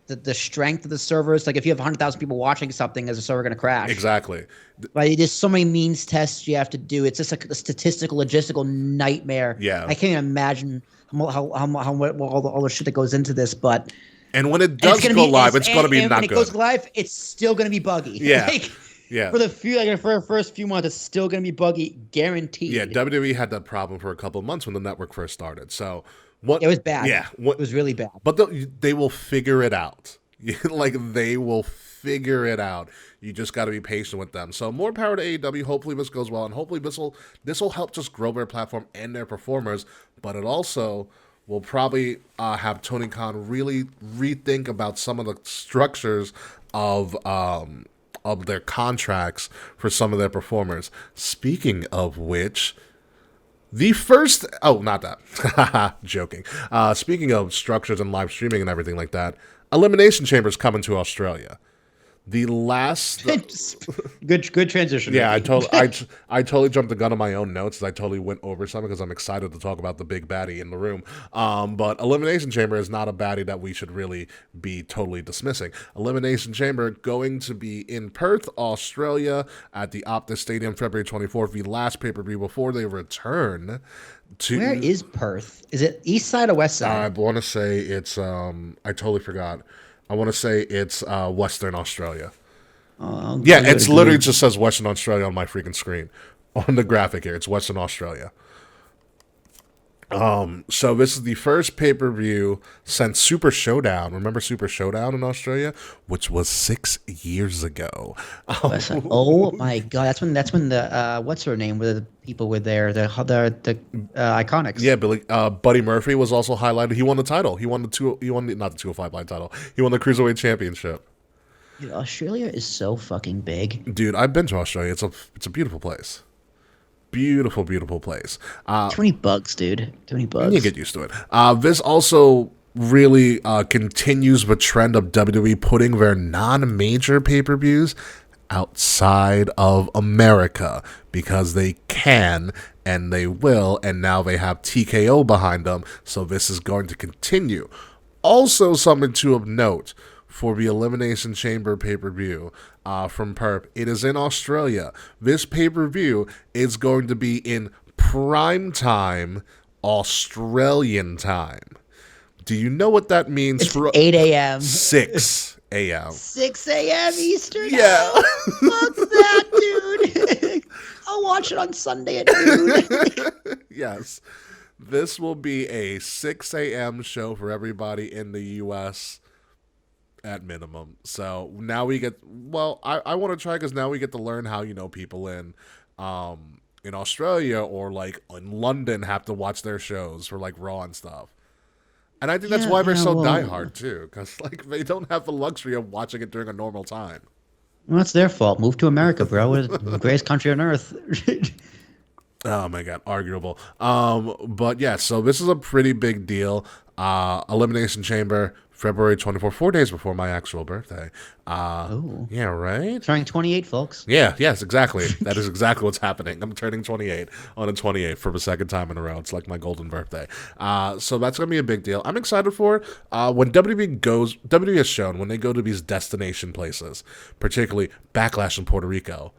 the strength of the servers. Like if you have 100,000 people watching something, is the server going to crash? Exactly. Like there's so many means tests you have to do. It's just like a statistical, logistical nightmare. Yeah. I can't even imagine how all the shit that goes into this. But and when it does go live, it's going to be not good. When it goes live, it's still going to be buggy. Yeah. Like, yeah. For the first few months, it's still going to be buggy, guaranteed. Yeah, WWE had that problem for a couple of months when the network first started. So it was bad. Yeah, it was really bad. But they will figure it out. Like they will figure it out. You just got to be patient with them. So more power to AEW. Hopefully this goes well, and hopefully this will help just grow their platform and their performers. But it also will probably have Tony Khan really rethink about some of the structures of their contracts for some of their performers. Speaking of which, the first... Oh, not that. Joking. Speaking of structures and live streaming and everything like that, Elimination Chamber's coming to Australia. The last good transition. Yeah, I totally jumped the gun on my own notes. I totally went over some because I'm excited to talk about the big baddie in the room. But Elimination Chamber is not a baddie that we should really be totally dismissing. Elimination Chamber going to be in Perth, Australia, at the Optus Stadium, February 24th. The last pay-per-view before they return to. Where is Perth? Is it east side or west side? I want to say it's. I totally forgot. I want to say it's Western Australia. Yeah, it's literally just says Western Australia on my freaking screen. On the graphic here, it's Western Australia. So this is the first pay-per-view since Super Showdown. Remember Super Showdown in Australia? Which was 6 years ago. Oh my god, that's when the what's her name? Where the people were there, the Iconics. Yeah, Buddy Murphy was also highlighted. He won the title. He won not the 205 line title. He won the Cruiserweight Championship. Dude, Australia is so fucking big. Dude, I've been to Australia. It's a beautiful place. Beautiful, beautiful place. Too many bugs, dude. Too many bugs. You get used to it. This also really continues the trend of WWE putting their non-major pay-per-views outside of America because they can and they will, and now they have TKO behind them, so this is going to continue. Also, something to of note for the Elimination Chamber pay-per-view from Perp. It is in Australia. This pay-per-view is going to be in prime time, Australian time. Do you know what that means? It's 8 a.m. 6 a.m. 6 a.m. Eastern? Yeah. Fuck that, dude. I'll watch it on Sunday at noon. Yes. This will be a 6 a.m. show for everybody in the U.S., at minimum. So now we get, well, I want to try because now we get to learn how, people in Australia or like in London have to watch their shows for like Raw and stuff. And I think that's why they're so diehard too, because like they don't have the luxury of watching it during a normal time. Well, that's their fault. Move to America, bro. We're the greatest country on earth. Oh my god, arguable. But yeah, so this is a pretty big deal. Elimination Chamber, February 24th, 4 days before my actual birthday. Yeah, right? Turning 28, folks. Yes, exactly. That is exactly what's happening. I'm turning 28 on the 28th for the second time in a row. It's like my golden birthday. So that's going to be a big deal. I'm excited for it. When WWE has shown when they go to these destination places, particularly Backlash in Puerto Rico,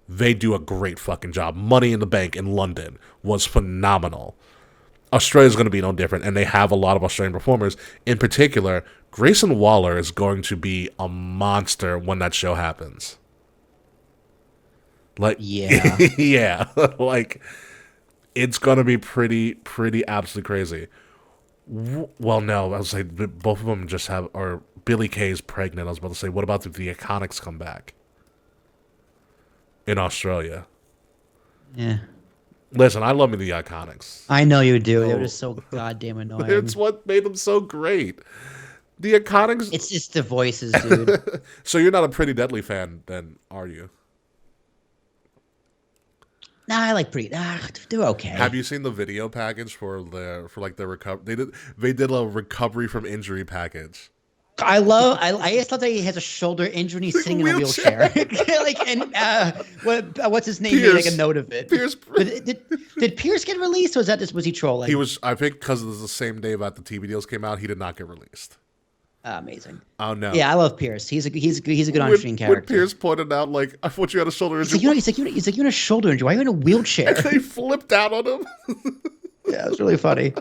they do a great fucking job. Money in the Bank in London was phenomenal. Australia's going to be no different, and they have a lot of Australian performers. In particular, Grayson Waller is going to be a monster when that show happens. Like, yeah. Yeah, like, it's going to be pretty absolutely crazy. Well, no, I was like both of them just have. Or Billy Kay's pregnant. I was about to say, what about if the Iconics come back in Australia? Yeah. Listen, I love me the Iconics. I know you do. They're just so goddamn annoying. It's what made them so great. The Iconics. It's just the voices, dude. So you're not a Pretty Deadly fan, then, are you? Nah, I like Pretty. They're okay. Have you seen the video package for like the recovery? They did a recovery from injury package. I just love that he has a shoulder injury and he's sitting in a wheelchair. What's his name? Pierce, made like a note of it. Pierce. Did Pierce get released, or was he trolling? He was. I think because it was the same day that the TV deals came out, he did not get released. Amazing. Oh no. Yeah, I love Pierce. He's a good on-screen character. When Pierce pointed out, like, I thought you had a shoulder injury. He's like, you had a shoulder injury. Why are you in a wheelchair? And they flipped out on him. Yeah, it was really funny.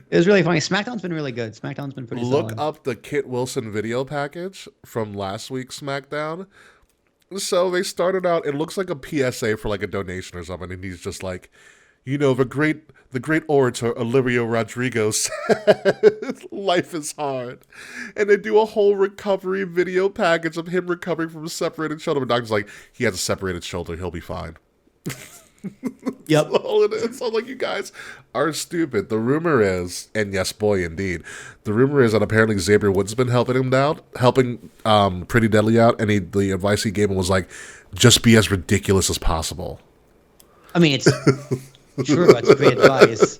It was really funny. SmackDown's been really good. SmackDown's been pretty solid. Look up the Kit Wilson video package from last week's SmackDown. So they started out, it looks like a PSA for like a donation or something, and he's just like, you know, the great orator Olivia Rodrigo said, life is hard. And they do a whole recovery video package of him recovering from a separated shoulder. The doctor's like, he has a separated shoulder, he'll be fine. Yep. That's all it is. So, like, you guys are stupid. The rumor is, and yes, boy, indeed, the rumor is that apparently Xavier Woods has been helping Pretty Deadly out, and the advice he gave him was like, just be as ridiculous as possible. I mean, it's true. That's great advice.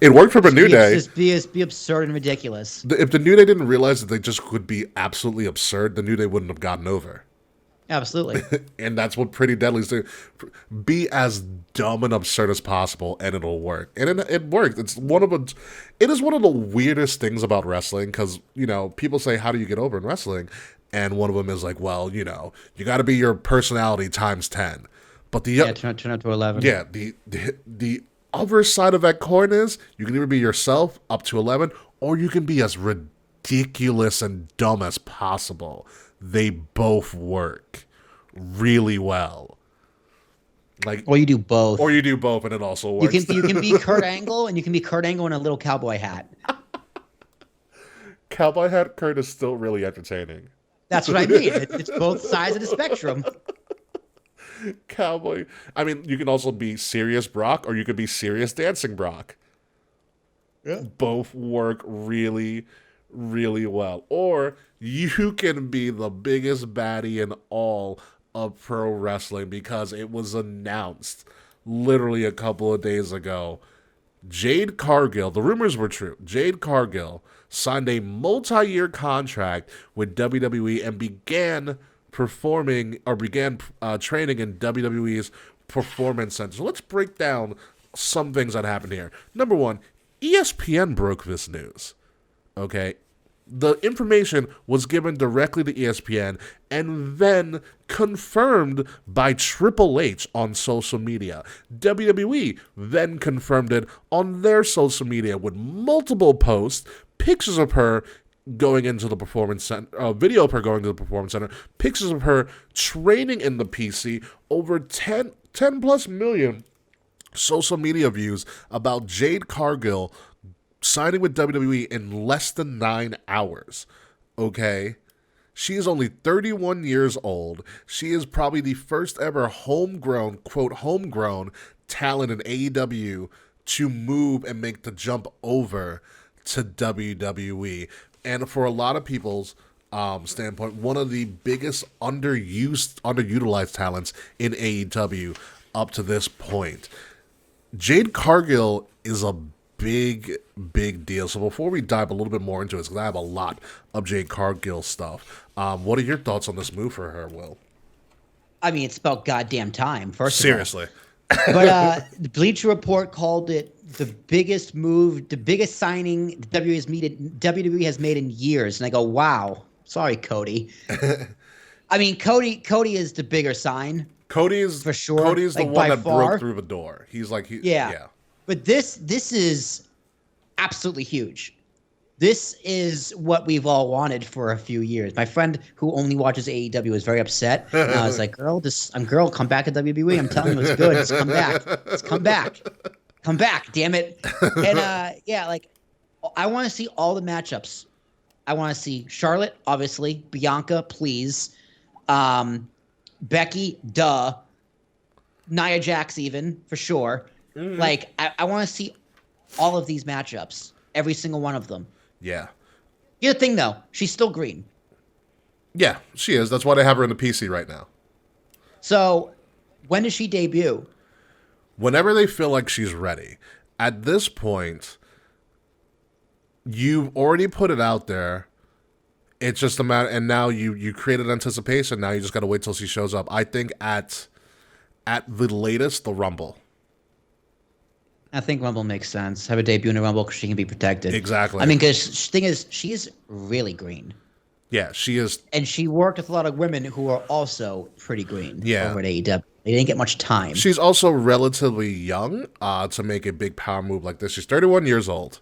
It worked for the New Day. Just be absurd and ridiculous. If the New Day didn't realize that they just could be absolutely absurd, the New Day wouldn't have gotten over. Absolutely. And that's what Pretty Deadly's do. Be as dumb and absurd as possible, and it'll work. And it worked. It is one of the weirdest things about wrestling, because, you know, people say, how do you get over in wrestling? And one of them is like, well, you know, you got to be your personality times 10. But turn up to 11. Yeah, the other side of that coin is you can either be yourself up to 11, or you can be as ridiculous and dumb as possible. They both work really well. Like, or you do both. Or you do both, and it also works. You can be Kurt Angle, and you can be Kurt Angle in a little cowboy hat. Cowboy hat Kurt is still really entertaining. That's what I mean. It's both sides of the spectrum. Cowboy. I mean, you can also be serious Brock, or you could be serious dancing Brock. Yeah. Both work really, really well. Or you can be the biggest baddie in all of pro wrestling, because it was announced literally a couple of days ago. Jade Cargill, the rumors were true. Jade Cargill signed a multi-year contract with WWE and began training in WWE's Performance Center. So let's break down some things that happened here. Number one, ESPN broke this news. Okay? The information was given directly to ESPN and then confirmed by Triple H on social media. WWE then confirmed it on their social media with multiple posts, pictures of her going into the Performance Center, video of her going to the Performance Center, pictures of her training in the PC, over 10 plus million social media views about Jade Cargill signing with WWE in less than 9 hours, okay? She is only 31 years old. She is probably the first ever homegrown, quote, homegrown talent in AEW to move and make the jump over to WWE. And for a lot of people's standpoint, one of the biggest underutilized talents in AEW up to this point. Jade Cargill is a big deal. So before we dive a little bit more into it, because I have a lot of Jade Cargill stuff, what are your thoughts on this move for her, Will? I mean, it's about goddamn time, Seriously. But the Bleacher Report called it the biggest move, the biggest signing WWE has made in years. And I go, wow. Sorry, Cody. I mean, Cody is the bigger sign. Cody's for sure. Cody's the one that broke through the door. He's like, yeah. But this is absolutely huge. This is what we've all wanted for a few years. My friend who only watches AEW was very upset. And I was like, girl, come back to WWE. I'm telling you, it's good. Just come back. Come back, damn it. And I want to see all the matchups. I want to see Charlotte, obviously, Bianca, please, Becky, duh, Nia Jax, even for sure. Like, I want to see all of these matchups, every single one of them. Yeah. Here's the thing, though, she's still green. Yeah, she is. That's why they have her in the PC right now. So, when does she debut? Whenever they feel like she's ready. At this point, you've already put it out there. It's just a matter, and now you created anticipation. Now you just got to wait till she shows up. I think at the latest, the Rumble. I think Rumble makes sense. Have a debut in a Rumble because she can be protected. Exactly. I mean, because the thing is, she is really green. Yeah, she is. And she worked with a lot of women who are also pretty green Yeah. over at AEW. They didn't get much time. She's also relatively young to make a big power move like this. She's 31 years old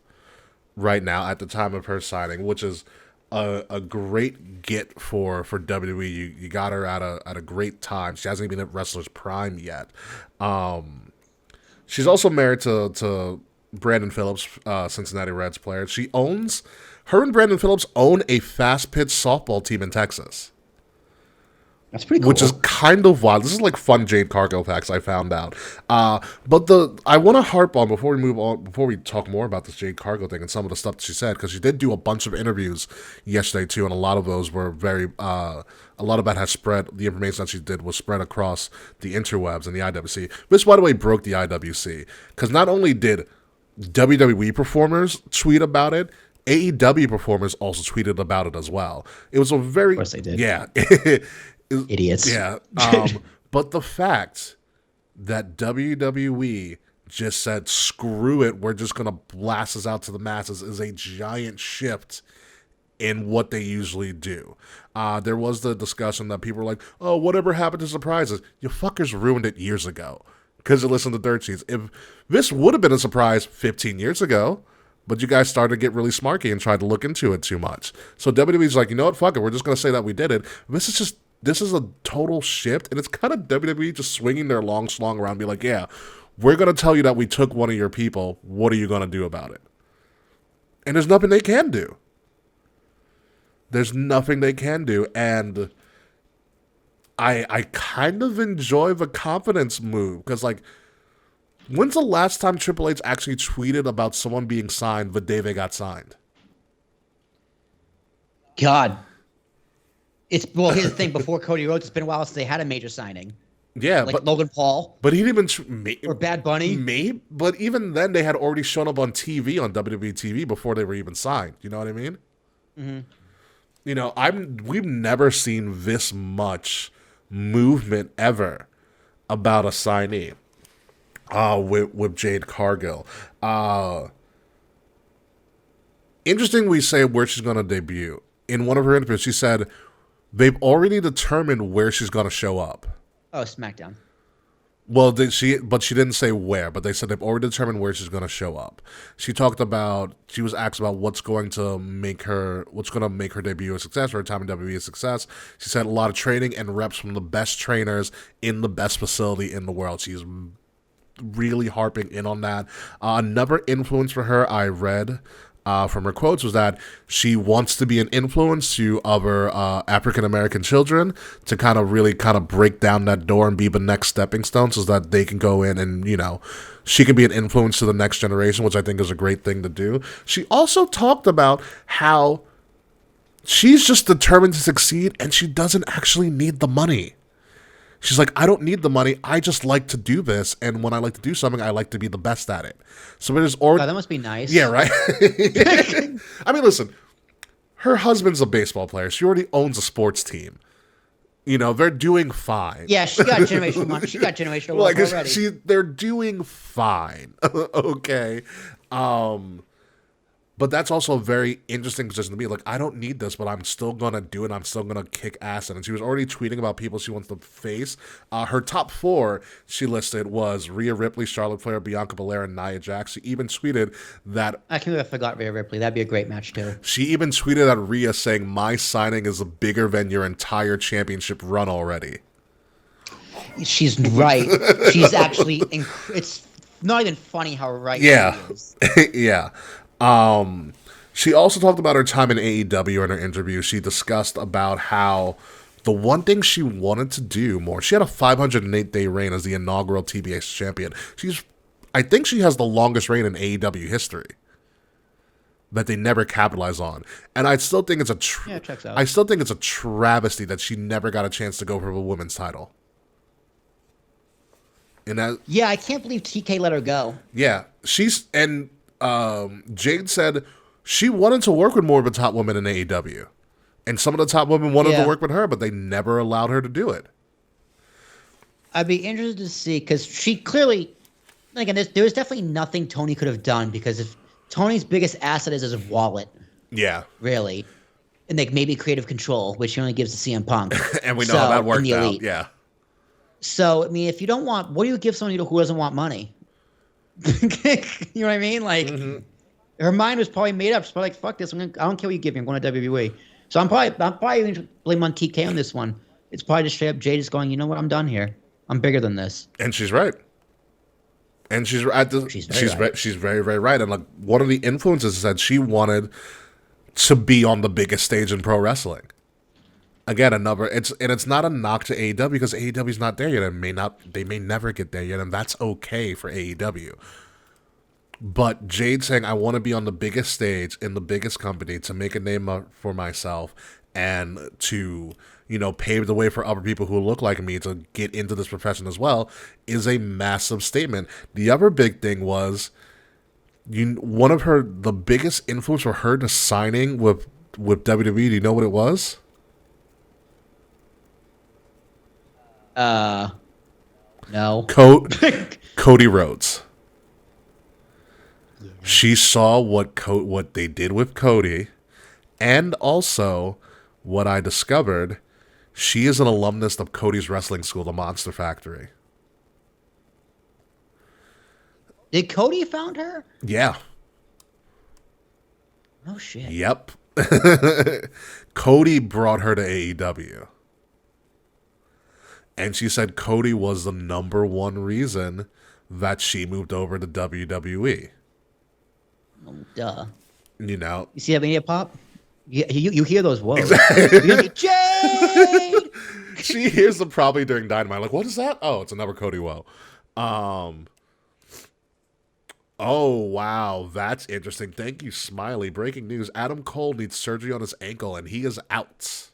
right now at the time of her signing, which is a great get for WWE. You got her at a great time. She hasn't even been at Wrestler's Prime yet. She's also married to Brandon Phillips, Cincinnati Reds player. Her and Brandon Phillips own a fast pitch softball team in Texas. That's pretty cool. Which is kind of wild. This is like fun Jade Cargill facts I found out. But I want to harp on before we move on, before we talk more about this Jade Cargill thing and some of the stuff that she said, because she did do a bunch of interviews yesterday too, and a lot of those were a lot of that has spread. The information that she did was spread across the interwebs and the IWC. This, by the way, broke the IWC because not only did WWE performers tweet about it, AEW performers also tweeted about it as well. It was a very, of course they did. Yeah. Idiots. Yeah. But the fact that WWE just said, screw it, we're just going to blast this out to the masses is a giant shift in what they usually do. There was the discussion that people were like, oh, whatever happened to surprises? You fuckers ruined it years ago because you listened to Dirt Sheets. If this would have been a surprise 15 years ago, but you guys started to get really smarky and tried to look into it too much. So WWE's like, you know what, fuck it, we're just going to say that we did it. This is a total shift, and it's kind of WWE just swinging their long slong around and be like, yeah, we're going to tell you that we took one of your people. What are you going to do about it? And there's nothing they can do. There's nothing they can do, and I kind of enjoy the confidence move, because, like, when's the last time Triple H actually tweeted about someone being signed the day they got signed? God. Here's the thing. Before Cody Rhodes, it's been a while since they had a major signing. Yeah, like Logan Paul. But he didn't even or Bad Bunny. Maybe, but even then, they had already shown up on TV on WWE TV before they were even signed. You know what I mean? Mm-hmm. You know, we've never seen this much movement ever about a signee with Jade Cargill. Interesting. We say where she's going to debut. In one of her interviews, she said they've already determined where she's going to show up. Oh, SmackDown. Well, she didn't say where, but they said they've already determined where she's going to show up. She was asked about what's going to make her debut a success, or her time in WWE a success. She said a lot of training and reps from the best trainers in the best facility in the world. She's really harping in on that. Another influence for her I read from her quotes was that she wants to be an influence to other African-American children to kind of break down that door and be the next stepping stone so that they can go in and, you know, she can be an influence to the next generation, which I think is a great thing to do. She also talked about how she's just determined to succeed and she doesn't actually need the money. She's like, I don't need the money. I just like to do this. And when I like to do something, I like to be the best at it. So it is already. Oh, that must be nice. Yeah, right? I mean, listen, her husband's a baseball player. She already owns a sports team. You know, they're doing fine. Yeah, she got generational money. She got generational wealth already. They're doing fine. Okay. But that's also a very interesting position to be. Like, I don't need this, but I'm still going to do it. I'm still going to kick ass. And she was already tweeting about people she wants to face. Her top 4 she listed was Rhea Ripley, Charlotte Flair, Bianca Belair, and Nia Jax. She even tweeted that... I can't believe I forgot Rhea Ripley. That'd be a great match, too. She even tweeted at Rhea saying, my signing is bigger than your entire championship run already. She's right. She's actually... It's not even funny how right she is. Yeah. She also talked about her time in AEW in her interview. She discussed about how the one thing she wanted to do more. She had a 508-day reign as the inaugural TBS champion. I think she has the longest reign in AEW history that they never capitalize on. And I still think it's Yeah, checks out. I still think it's a travesty that she never got a chance to go for a women's title. And that, Yeah, I can't believe TK let her go. yeah, Jade said she wanted to work with more of the top women in AEW. And some of the top women wanted to work with her, but they never allowed her to do it. I'd be interested to see, because she clearly, again, there was definitely nothing Tony could have done, because if Tony's biggest asset is his wallet, Yeah. really, and like maybe creative control, which he only gives to CM Punk. And we know how that worked out. Yeah. So, I mean, if you don't want, what do you give somebody who doesn't want money? You know what I mean? Like, her mind was probably made up. She's probably like, fuck this. I don't care what you give me. I'm going to WWE. So I'm probably going to blame on TK on this one. It's probably just straight up Jade is going, you know what? I'm done here. I'm bigger than this. And she's right. And she's very, very right. And like one of the influences is that she wanted to be on the biggest stage in pro wrestling. Again, it's not a knock to AEW because AEW's not there yet and they may never get there yet, and that's okay for AEW. But Jade saying, I want to be on the biggest stage in the biggest company to make a name for myself and to, pave the way for other people who look like me to get into this profession as well is a massive statement. The other big thing was the biggest influence for her to signing with WWE. Do you know what it was? No. Cody Rhodes. Yeah. She saw what they did with Cody, and also what I discovered, she is an alumnus of Cody's wrestling school, the Monster Factory. Did Cody found her? Yeah. Oh shit. Yep. Cody brought her to AEW. And she said Cody was the number one reason that she moved over to WWE. Oh, duh. You see that media pop? You hear those woes. Exactly. Jade! She hears them probably during Dynamite. Like, what is that? Oh, it's another Cody woe. Oh, wow. That's interesting. Thank you, Smiley. Breaking news. Adam Cole needs surgery on his ankle, and he is out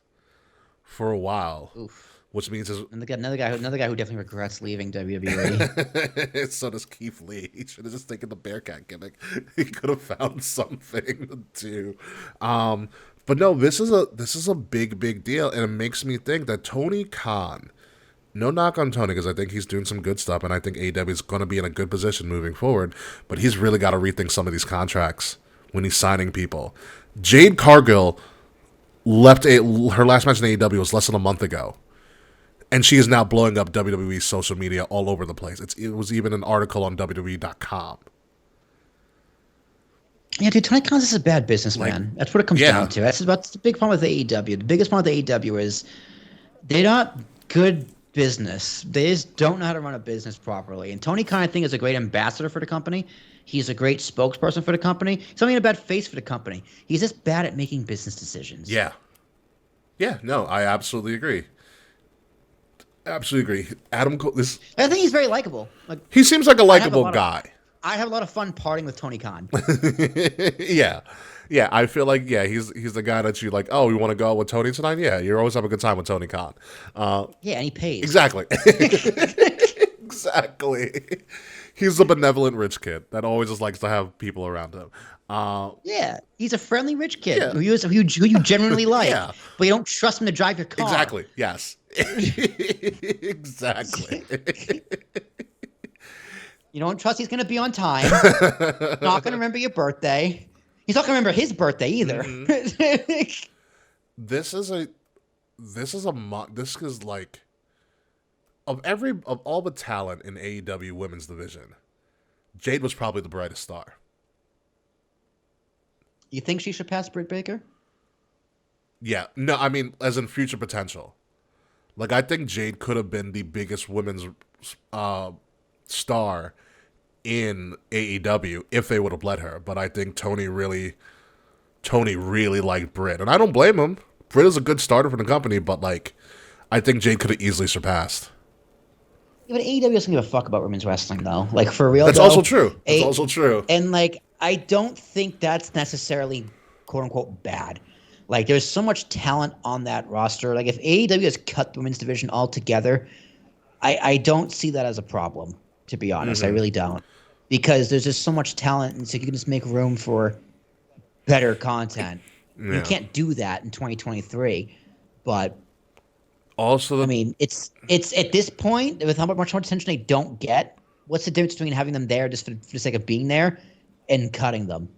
for a while. Oof. Which means another guy who definitely regrets leaving WWE. So does Keith Lee. He should have just taken the Bearcat gimmick. He could have found something to do. But no, this is a big deal, and it makes me think that Tony Khan. No knock on Tony because I think he's doing some good stuff, and I think AEW is going to be in a good position moving forward. But he's really got to rethink some of these contracts when he's signing people. Jade Cargill left her last match in AEW was less than a month ago. And she is now blowing up WWE's social media all over the place. It was even an article on WWE.com. Yeah, dude, Tony Khan's is a bad businessman. That's what it comes down to. That's the big problem with AEW. The biggest problem with AEW is they're not good business. They just don't know how to run a business properly. And Tony Khan, I think, is a great ambassador for the company. He's a great spokesperson for the company. He's not even a bad face for the company. He's just bad at making business decisions. Yeah. Yeah, no, I absolutely agree. Absolutely agree. Adam Cole. I think he's very likable. He seems like a likable guy. I have a lot of fun partying with Tony Khan. Yeah. I feel like he's the guy that you like. Oh, you want to go out with Tony tonight? Yeah, you always have a good time with Tony Khan. Yeah, and he pays. Exactly. Exactly. He's a benevolent rich kid that always just likes to have people around him. Yeah, he's a friendly rich kid who you genuinely like, but you don't trust him to drive your car. Exactly. Yes. Exactly. You don't trust he's going to be on time. Not going to remember your birthday. He's not going to remember his birthday either. Mm-hmm. This is like of all the talent in AEW women's division, Jade was probably the brightest star. You think she should pass Britt Baker? Yeah. No, I mean, as in future potential. I think Jade could have been the biggest women's star in AEW if they would have let her. But I think Tony really liked Britt, and I don't blame him. Britt is a good starter for the company, but like, I think Jade could have easily surpassed. Yeah, but AEW doesn't give a fuck about women's wrestling, though. Like, for real, That's though, also true. That's also true. And, like, I don't think that's necessarily, quote-unquote, bad. Like, there's so much talent on that roster. Like, if AEW has cut the women's division altogether, I don't see that as a problem, to be honest. I really don't. Because there's just so much talent, and so you can just make room for better content. Yeah. You can't do that in 2023, but... Also, I mean, it's at this point, with how much attention they don't get, what's the difference between having them there just for the sake of being there and cutting them?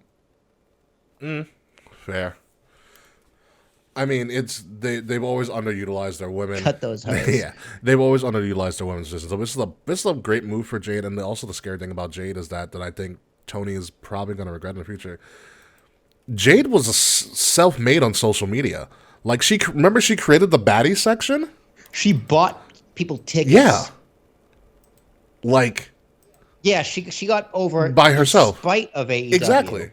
Fair. I mean, they've always underutilized their women. Cut those hoes. Yeah, they've always underutilized their women's position. So this is a great move for Jade, and also the scary thing about Jade is that I think Tony is probably going to regret in the future. Jade was self-made on social media. Like, she created the Baddies section? She bought people tickets. Yeah. Like... Yeah, she got over... By herself. In spite of AEW. Exactly.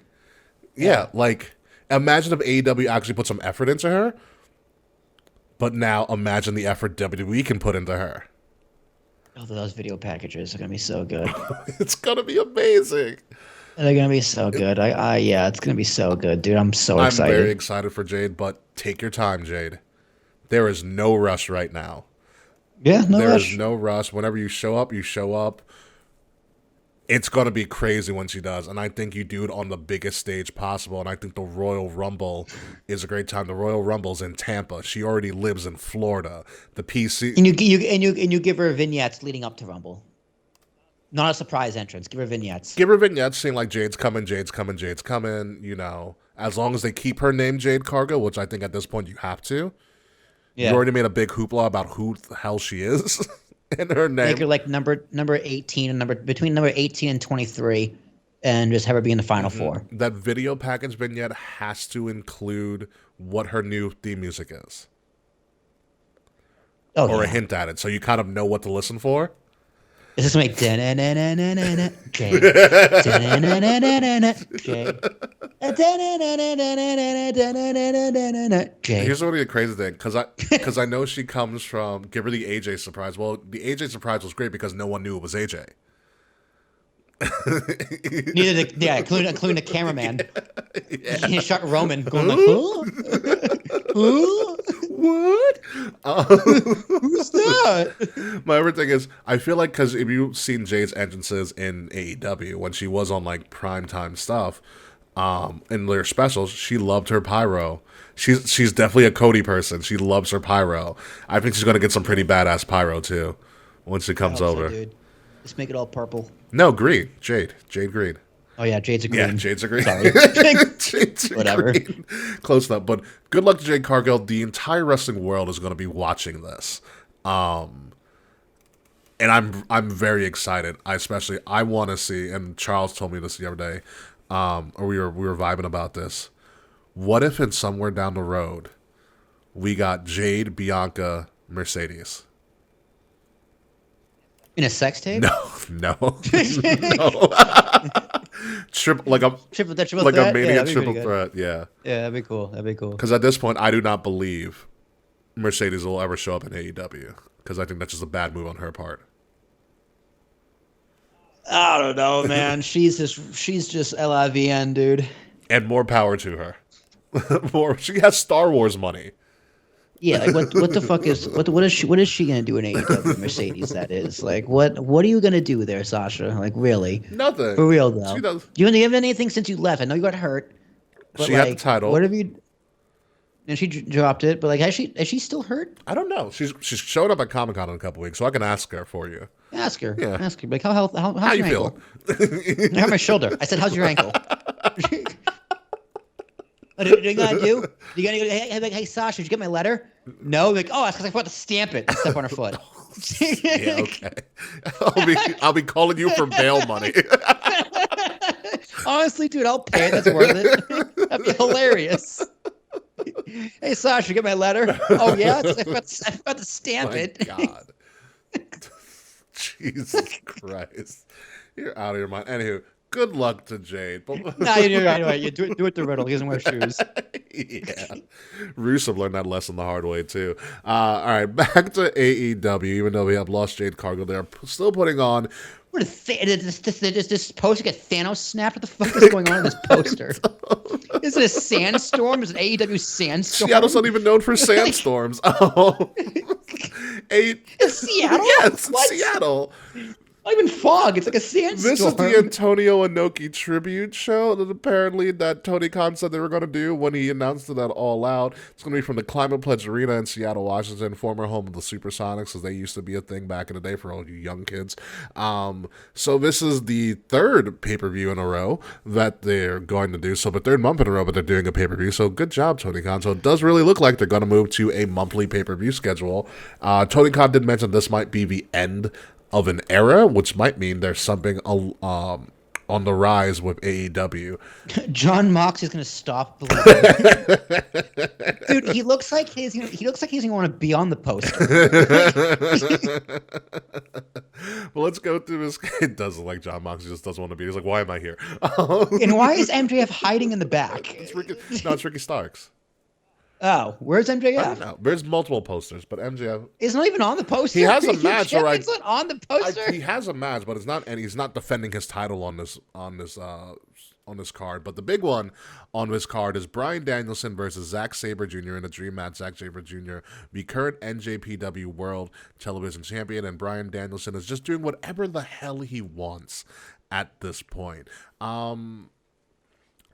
Yeah, like, imagine if AEW actually put some effort into her, but now imagine the effort WWE can put into her. Oh, those video packages are going to be so good. It's going to be amazing. They're gonna be so good. Yeah, it's gonna be so good, dude. I'm so excited. I'm very excited for Jade, but take your time, Jade. There is no rush right now. Yeah, no rush. There is no rush. Whenever you show up, you show up. It's gonna be crazy when she does, and I think you do it on the biggest stage possible. And I think the Royal Rumble is a great time. The Royal Rumble's in Tampa. She already lives in Florida. The PC and you give her vignettes leading up to Rumble. Not a surprise entrance. Give her vignettes. Give her vignettes saying like Jade's coming, Jade's coming, Jade's coming. You know, as long as they keep her name Jade Cargill, which I think at this point you have to. Yeah. You already made a big hoopla about who the hell she is and her name. Make her like number 18 and between number 18 and 23, and just have her be in the final four. That video package vignette has to include what her new theme music is. Oh, or a hint at it, so you kind of know what to listen for. Is this make Jay? Here's really the crazy thing, because I know she comes from give her the AJ surprise. Well, the AJ surprise was great because no one knew it was AJ. Including the cameraman. Yeah. He shot Roman going like, who? What? Who's that? My favorite thing is, I feel like, because if you've seen Jade's entrances in AEW, when she was on, like, primetime stuff, in their specials, she loved her pyro. She's definitely a Cody person. She loves her pyro. I think she's going to get some pretty badass pyro, too, once she comes over. So, dude. Let's make it all purple. No, green. Jade green. Oh, yeah, Jade's a green. Yeah, Jade's a green. Sorry. Jade's a whatever. Green. Close enough. But good luck to Jade Cargill. The entire wrestling world is going to be watching this. And I'm very excited. I want to see, and Charles told me this the other day, or we were vibing about this. What if in somewhere down the road we got Jade, Bianca, Mercedes? In a sex tape? No. No. Triple like a Mania triple threat. Yeah. Yeah, that'd be cool. Because at this point, I do not believe Mercedes will ever show up in AEW. Because I think that's just a bad move on her part. I don't know, man. She's just LIVN, dude. And more power to her. She has Star Wars money. Yeah, like what the fuck is what is she gonna do in AEW? Mercedes, that is. Like what are you gonna do there, Sasha? Like really? Nothing. For real though. She does. You haven't given anything since you left. I know you got hurt. But she had the title. What have you? And she dropped it. But like, is she still hurt? I don't know. She's showed up at Comic-Con in a couple weeks, so I can ask her for you. Ask her. Yeah. Ask her. Like how's you your feeling? I have my shoulder. I said, how's your ankle? What are you gonna do? You gonna go? Hey, Sasha, did you get my letter? No. Like, oh, that's because I forgot to stamp it. Step on her foot. Yeah, okay. I'll be calling you for bail money. Honestly, dude, I'll pay it. That's worth it. That'd be hilarious. Hey, Sasha, get my letter? Oh yeah, I forgot to stamp it. God. Jesus Christ. You're out of your mind. Anywho, good luck to Jade. But No, you're right. You do it to Riddle. He doesn't wear shoes. yeah. Rusev learned that lesson the hard way, too. All right, back to AEW. Even though we have lost Jade Cargill, they're still putting on. What this poster get Thanos snapped? What the fuck is going on in this poster? Is it a sandstorm? Is it an AEW sandstorm? Seattle's not even known for sandstorms. Oh. It's Seattle? Yes, What? Seattle. Not even fog. It's like a sandstorm. This is the Antonio Inoki tribute show that apparently that Tony Khan said they were going to do when he announced it at All Out. It's going to be from the Climate Pledge Arena in Seattle, Washington, former home of the Supersonics, as they used to be a thing back in the day for all you young kids. So this is the third pay-per-view in a row that they're going to do. So the third month in a row, but they're doing a pay-per-view. So good job, Tony Khan. So it does really look like they're going to move to a monthly pay-per-view schedule. Tony Khan did mention this might be the end of an era, which might mean there's something on the rise with AEW. John Moxley's gonna stop believing. Dude, he looks like he's gonna want to be on the poster. Well, let's go through this. It does look like John Moxley just doesn't want to be. He's like, why am I here? And why is MJF hiding in the back? It's Ricky Starks. Oh, where's MJF? I don't know. There's multiple posters, but MJF is not even on the poster. He has a match, all right. It's not on the poster. He has a match, but it's not, and he's not defending his title on this card. But the big one on this card is Bryan Danielson versus Zack Sabre Jr. in a dream match. Zack Sabre Jr., the current NJPW World Television Champion, and Bryan Danielson is just doing whatever the hell he wants at this point.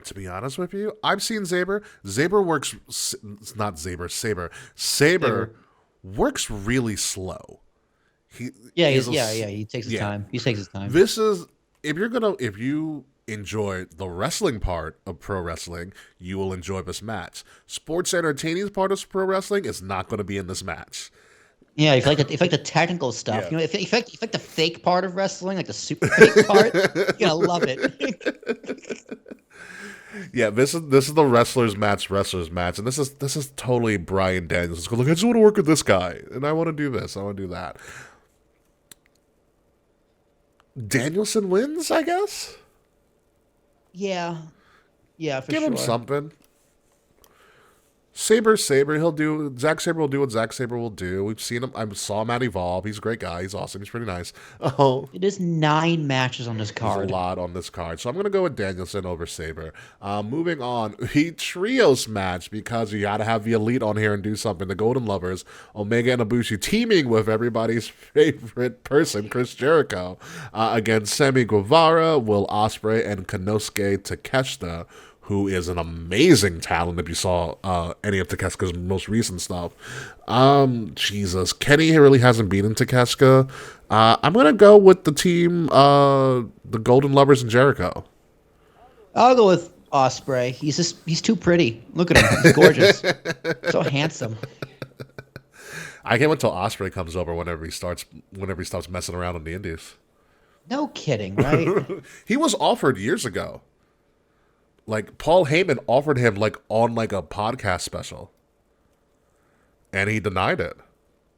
To be honest with you, I've seen Sabre. Sabre works, not Sabre, Sabre. Sabre works really slow. He takes his time. He takes his time. This is, if you enjoy the wrestling part of pro wrestling, you will enjoy this match. Sports entertaining part of pro wrestling is not going to be in this match. Yeah, if you like the technical stuff, yeah. If you like the fake part of wrestling, like the super fake part, you're gonna love it. Yeah, this is the wrestlers match, and this is totally Bryan Danielson. Like, I just want to work with this guy, and I want to do this, I want to do that. Danielson wins, I guess. Yeah, for Give sure. him something. Sabre, Zack Sabre will do what Zack Sabre will do. We've seen him. I saw him at Evolve. He's a great guy. He's awesome. He's pretty nice. Oh, it is 9 matches on this card. There's a lot on this card. So I'm going to go with Danielson over Sabre. Moving on, the Trios match, because you got to have the Elite on here and do something. The Golden Lovers, Omega and Ibushi, teaming with everybody's favorite person, Chris Jericho, against Sammy Guevara, Will Ospreay, and Konosuke Takeshita, who is an amazing talent if you saw any of Takeshita's most recent stuff. Jesus. Kenny really hasn't beaten Takeshita. I'm going to go with the team, the Golden Lovers and Jericho. I'll go with Ospreay. He's too pretty. Look at him. He's gorgeous. So handsome. I can't wait till Ospreay comes over whenever he stops messing around on the Indies. No kidding, right? He was offered years ago. Like, Paul Heyman offered him, on a podcast special. And he denied it.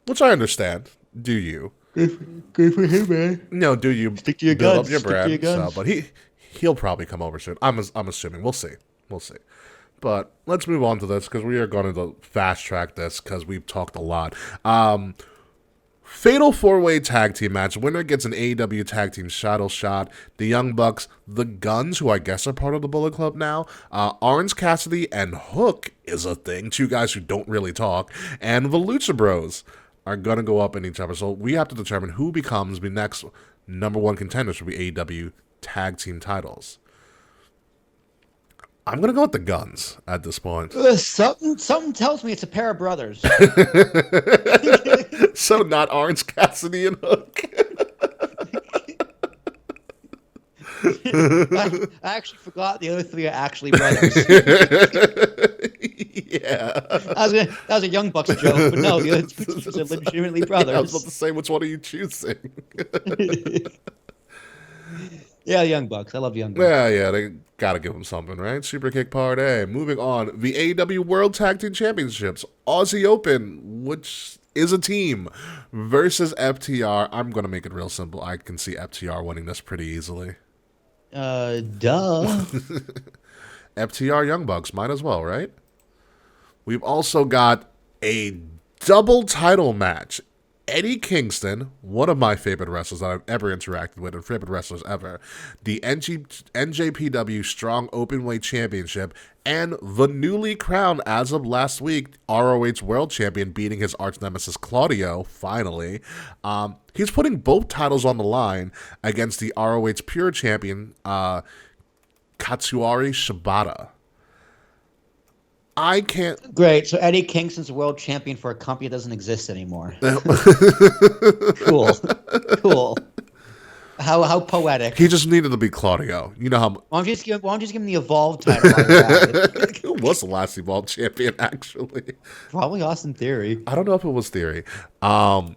Which I understand. Do you? Good for him, man. No, do you stick to your build guns. up your brand? Stick to your guns. So, but he'll probably come over soon. I'm assuming. We'll see. But let's move on to this, because we are going to fast track this, because we've talked a lot. Fatal 4-way tag team match. Winner gets an AEW tag team shadow shot. The Young Bucks, the Guns, who I guess are part of the Bullet Club now. Orange Cassidy and Hook is a thing. 2 guys who don't really talk. And the Lucha Bros are going to go up in each other. So we have to determine who becomes the next number 1 contenders for the AEW tag team titles. I'm going to go with the Guns at this point. Something tells me it's a pair of brothers. So not Orange Cassidy and Hook. I actually forgot the other 3 are actually brothers. Yeah. That was a Young Bucks joke, but no, the other 3 are legitimately brothers. Yeah, I was about to say, which one are you choosing? Yeah, Young Bucks. I love Young Bucks. Yeah, they gotta give them something, right? Super Kick Part A. Moving on, the AEW World Tag Team Championships, Aussie Open, which is a team versus FTR. I'm going to make it real simple. I can see FTR winning this pretty easily. Duh. FTR Young Bucks, might as well, right? We've also got a double title match. Eddie Kingston, one of my favorite wrestlers that I've ever interacted with, and favorite wrestlers ever, the NJPW Strong Openweight Championship, and the newly crowned, as of last week, ROH World Champion, beating his arch nemesis Claudio, finally. He's putting both titles on the line against the ROH Pure Champion, Katsuari Shibata. I can't. Great. So Eddie Kingston's world champion for a company that doesn't exist anymore. Cool. Cool. How poetic. He just needed to be Claudio. You know how. Why don't you just give him the Evolved title? Who was the last Evolved champion, actually? Probably Austin Theory. I don't know if it was Theory. Fact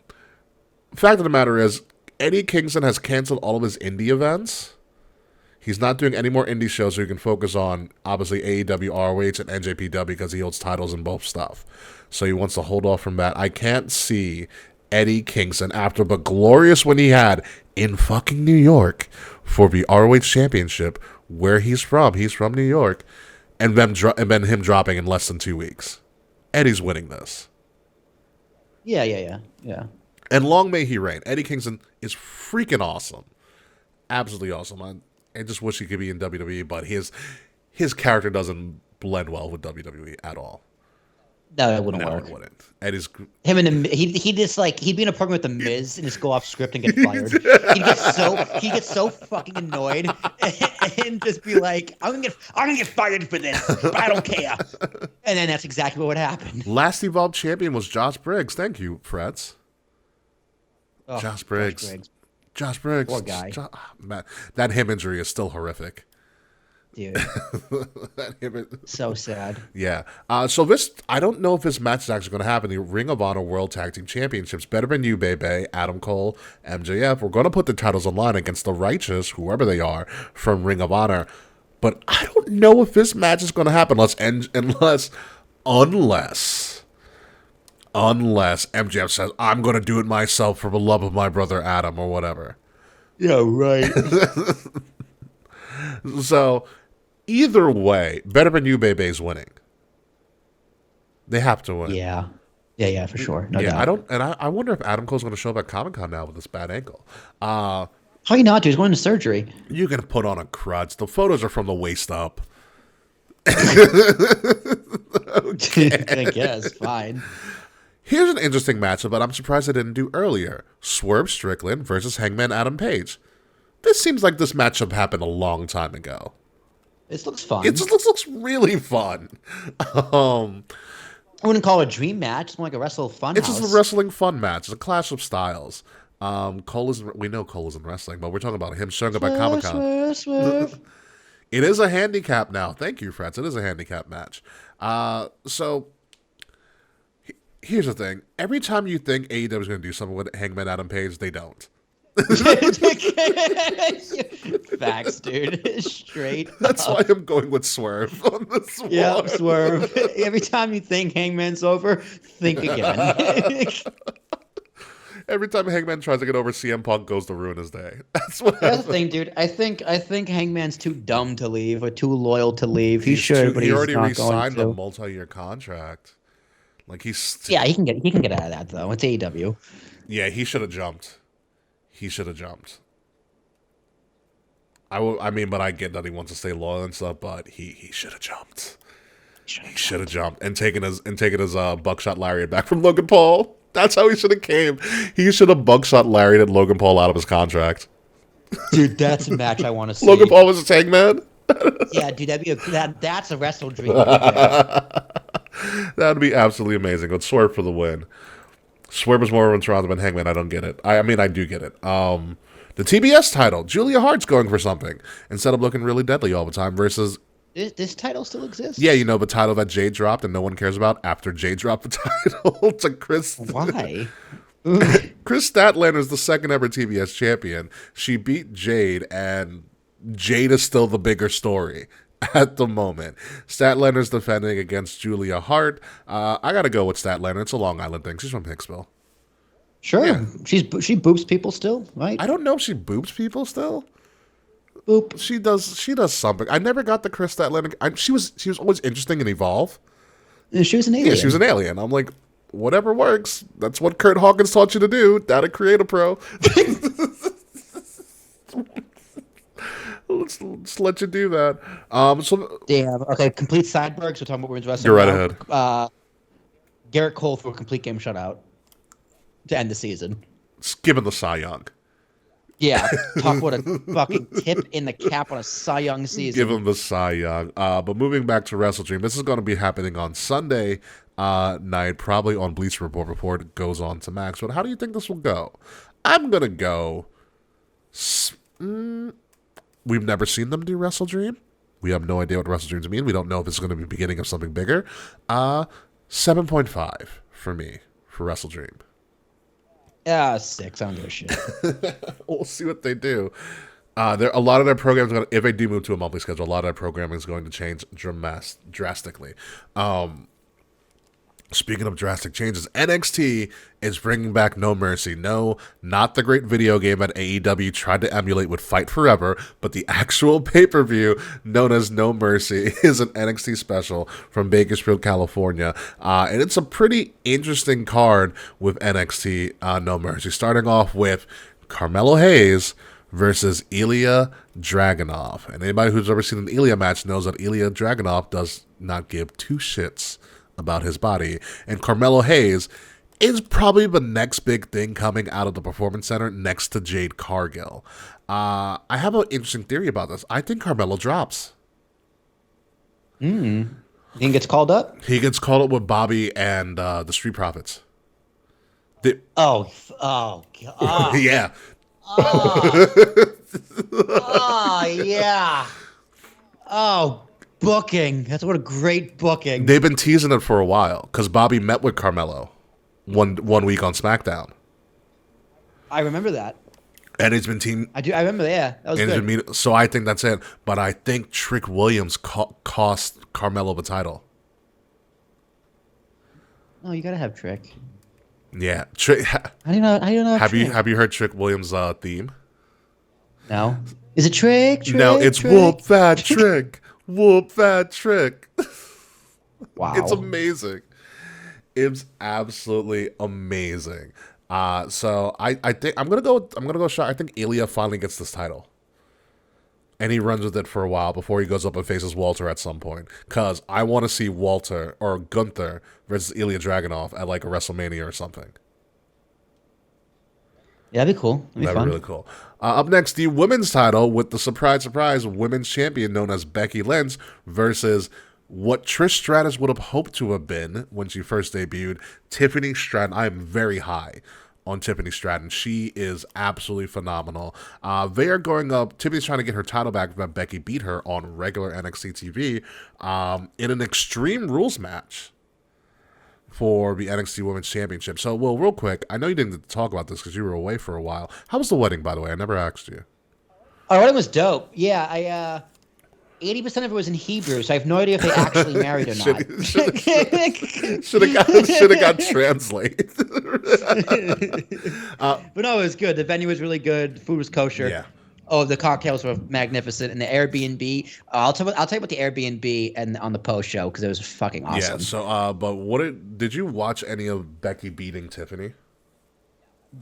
of the matter is, Eddie Kingston has canceled all of his indie events. He's not doing any more indie shows, so he can focus on, obviously, AEW, ROH, and NJPW because he holds titles in both stuff. So he wants to hold off from that. I can't see Eddie Kingston, after the glorious win he had in fucking New York for the ROH Championship, where he's from. He's from New York. And then him dropping in less than 2 weeks. Eddie's winning this. Yeah. And long may he reign. Eddie Kingston is freaking awesome. Absolutely awesome. I just wish he could be in WWE, but his character doesn't blend well with WWE at all. No, it wouldn't work. It wouldn't. Eddie's him and he just like he'd be in a program with the Miz and just go off script and get fired. He'd get so fucking annoyed and just be like, I'm gonna get fired for this. But I don't care. And then that's exactly what would happen. Last Evolved champion was Josh Briggs. Thank you, Frets. Oh, Josh Briggs. Poor guy. Man, that him injury is still horrific. Dude. So sad. Yeah. So this, I don't know if this match is actually going to happen. The Ring of Honor World Tag Team Championships. Better Than You, Bebe, Adam Cole, MJF. We're going to put the titles online against the Righteous, whoever they are, from Ring of Honor. But I don't know if this match is going to happen unless MJF says, I'm going to do it myself for the love of my brother Adam or whatever. Yeah, right. So, either way, Better Than You, Bebe's winning. They have to win. Yeah, for sure. No doubt. I wonder if Adam Cole's going to show up at Comic-Con now with this bad ankle. How you not, dude? He's going to surgery. You can put on a crutch. The photos are from the waist up. Okay. I guess, fine. Here's an interesting matchup that I'm surprised I didn't do earlier. Swerve Strickland versus Hangman Adam Page. This seems like this matchup happened a long time ago. This looks fun. It just looks really fun. I wouldn't call it a dream match. It's more like a wrestle fun It's house. just a wrestling fun match. It's a clash of styles. We know Cole is in wrestling, but we're talking about him showing up at Comic-Con. Swerve. It is a handicap now. Thank you, Frets. It is a handicap match. So here's the thing. Every time you think AEW is going to do something with Hangman Adam Page, they don't. Facts, dude. Straight. That's why I'm going with Swerve on this one. Yeah, Swerve. Every time you think Hangman's over, think again. Every time Hangman tries to get over, CM Punk goes to ruin his day. That's what That's the thing, dude. I think Hangman's too dumb to leave or too loyal to leave. He should, but he he's already not re-signed going a to. multi-year contract. Like Yeah, he can get out of that though. It's AEW. Yeah, he should have jumped. But I get that he wants to stay loyal and stuff. But he should have jumped. He should have jumped and taken his buckshot lariat back from Logan Paul. That's how he should have came. He should have buckshot lariated Logan Paul out of his contract. Dude, that's a match I want to see. Logan Paul was a Hangman. Yeah, dude, that's a WrestleDream. That'd be absolutely amazing. But Swerve for the win. Swerve is more of a Toronto than Hangman. I don't get it. I do get it. The TBS title, Julia Hart's going for something instead of looking really deadly all the time versus... This title still exists? Yeah, the title that Jade dropped and no one cares about after Jade dropped the title to Chris. Why? Chris Statlander is the second ever TBS champion. She beat Jade, and Jade is still the bigger story at the moment. Statlander's defending against Julia Hart. I got to go with Statlander. It's a Long Island thing. She's from Hicksville. Sure. Yeah. She boops people still, right? I don't know if she boobs people still. Boop. She does something. I never got the Chris Statlander. She was always interesting in Evolve. She was an alien. Yeah, she was an alien. I'm like, whatever works. That's what Kurt Hawkins taught you to do. Down at Create a Pro. Let's let you do that. Damn. Okay, complete sidebergs. We're talking about women's wrestling. You're right ahead. Garrett Cole threw a complete game shutout to end the season. Give him the Cy Young. Yeah, talk about a fucking tip in the cap on a Cy Young season. Give him the Cy Young. But moving back to WrestleDream, this is going to be happening on Sunday night, probably on Bleacher Report before it goes on to Max. But how do you think this will go? I'm going to go... we've never seen them do WrestleDream. We have no idea what WrestleDreams mean. We don't know if it's going to be the beginning of something bigger. 7.5 for me for WrestleDream. 6. I don't give a shit. We'll see what they do. A lot of their programs, if they do move to a monthly schedule, a lot of their programming is going to change drastically. Speaking of drastic changes, NXT is bringing back No Mercy. No, not the great video game that AEW tried to emulate with Fight Forever, but the actual pay-per-view known as No Mercy is an NXT special from Bakersfield, California. And it's a pretty interesting card with NXT No Mercy, starting off with Carmelo Hayes versus Ilya Dragunov. And anybody who's ever seen an Ilya match knows that Ilya Dragunov does not give two shits about his body. And Carmelo Hayes is probably the next big thing coming out of the Performance Center next to Jade Cargill. I have an interesting theory about this. I think Carmelo drops. He gets called up? He gets called up with Bobby and the Street Profits. God. Yeah. Yeah. Oh, booking. That's what a great booking. They've been teasing it for a while because Bobby met with Carmelo one week on SmackDown. I remember that. And it's been team. I remember. Yeah, that was good. So I think that's it. But I think Trick Williams cost Carmelo the title. Oh, you gotta have Trick. Yeah, Trick. How do you know? Have you heard Trick Williams' theme? No. Is it Trick? No, it's Trick? Whoop That Trick. Whoop that Trick. Wow. It's amazing. It's absolutely amazing. So I think I'm gonna go shot. I think Ilya finally gets this title. And he runs with it for a while before he goes up and faces Walter at some point. Cause I want to see Walter or Gunther versus Ilya Dragunov at like a WrestleMania or something. Yeah, that'd be cool. That'd be really cool. Up next, the women's title with the surprise women's champion known as Becky Lynch versus what Trish Stratus would have hoped to have been when she first debuted, Tiffany Stratton. I am very high on Tiffany Stratton. She is absolutely phenomenal. They are going up. Tiffany's trying to get her title back, but Becky beat her on regular NXT TV in an Extreme Rules match for the NXT Women's Championship. So, Will, real quick, I know you didn't talk about this because you were away for a while. How was the wedding, by the way? I never asked you. Oh, wedding was dope. Yeah, 80% of it was in Hebrew, so I have no idea if they actually married or not. Should have got translate. But no, it was good. The venue was really good. The food was kosher. Yeah. Oh, the cocktails were magnificent, and the Airbnb. I'll tell you about the Airbnb and on the post show because it was fucking awesome. Yeah. So, but did you watch any of Becky beating Tiffany?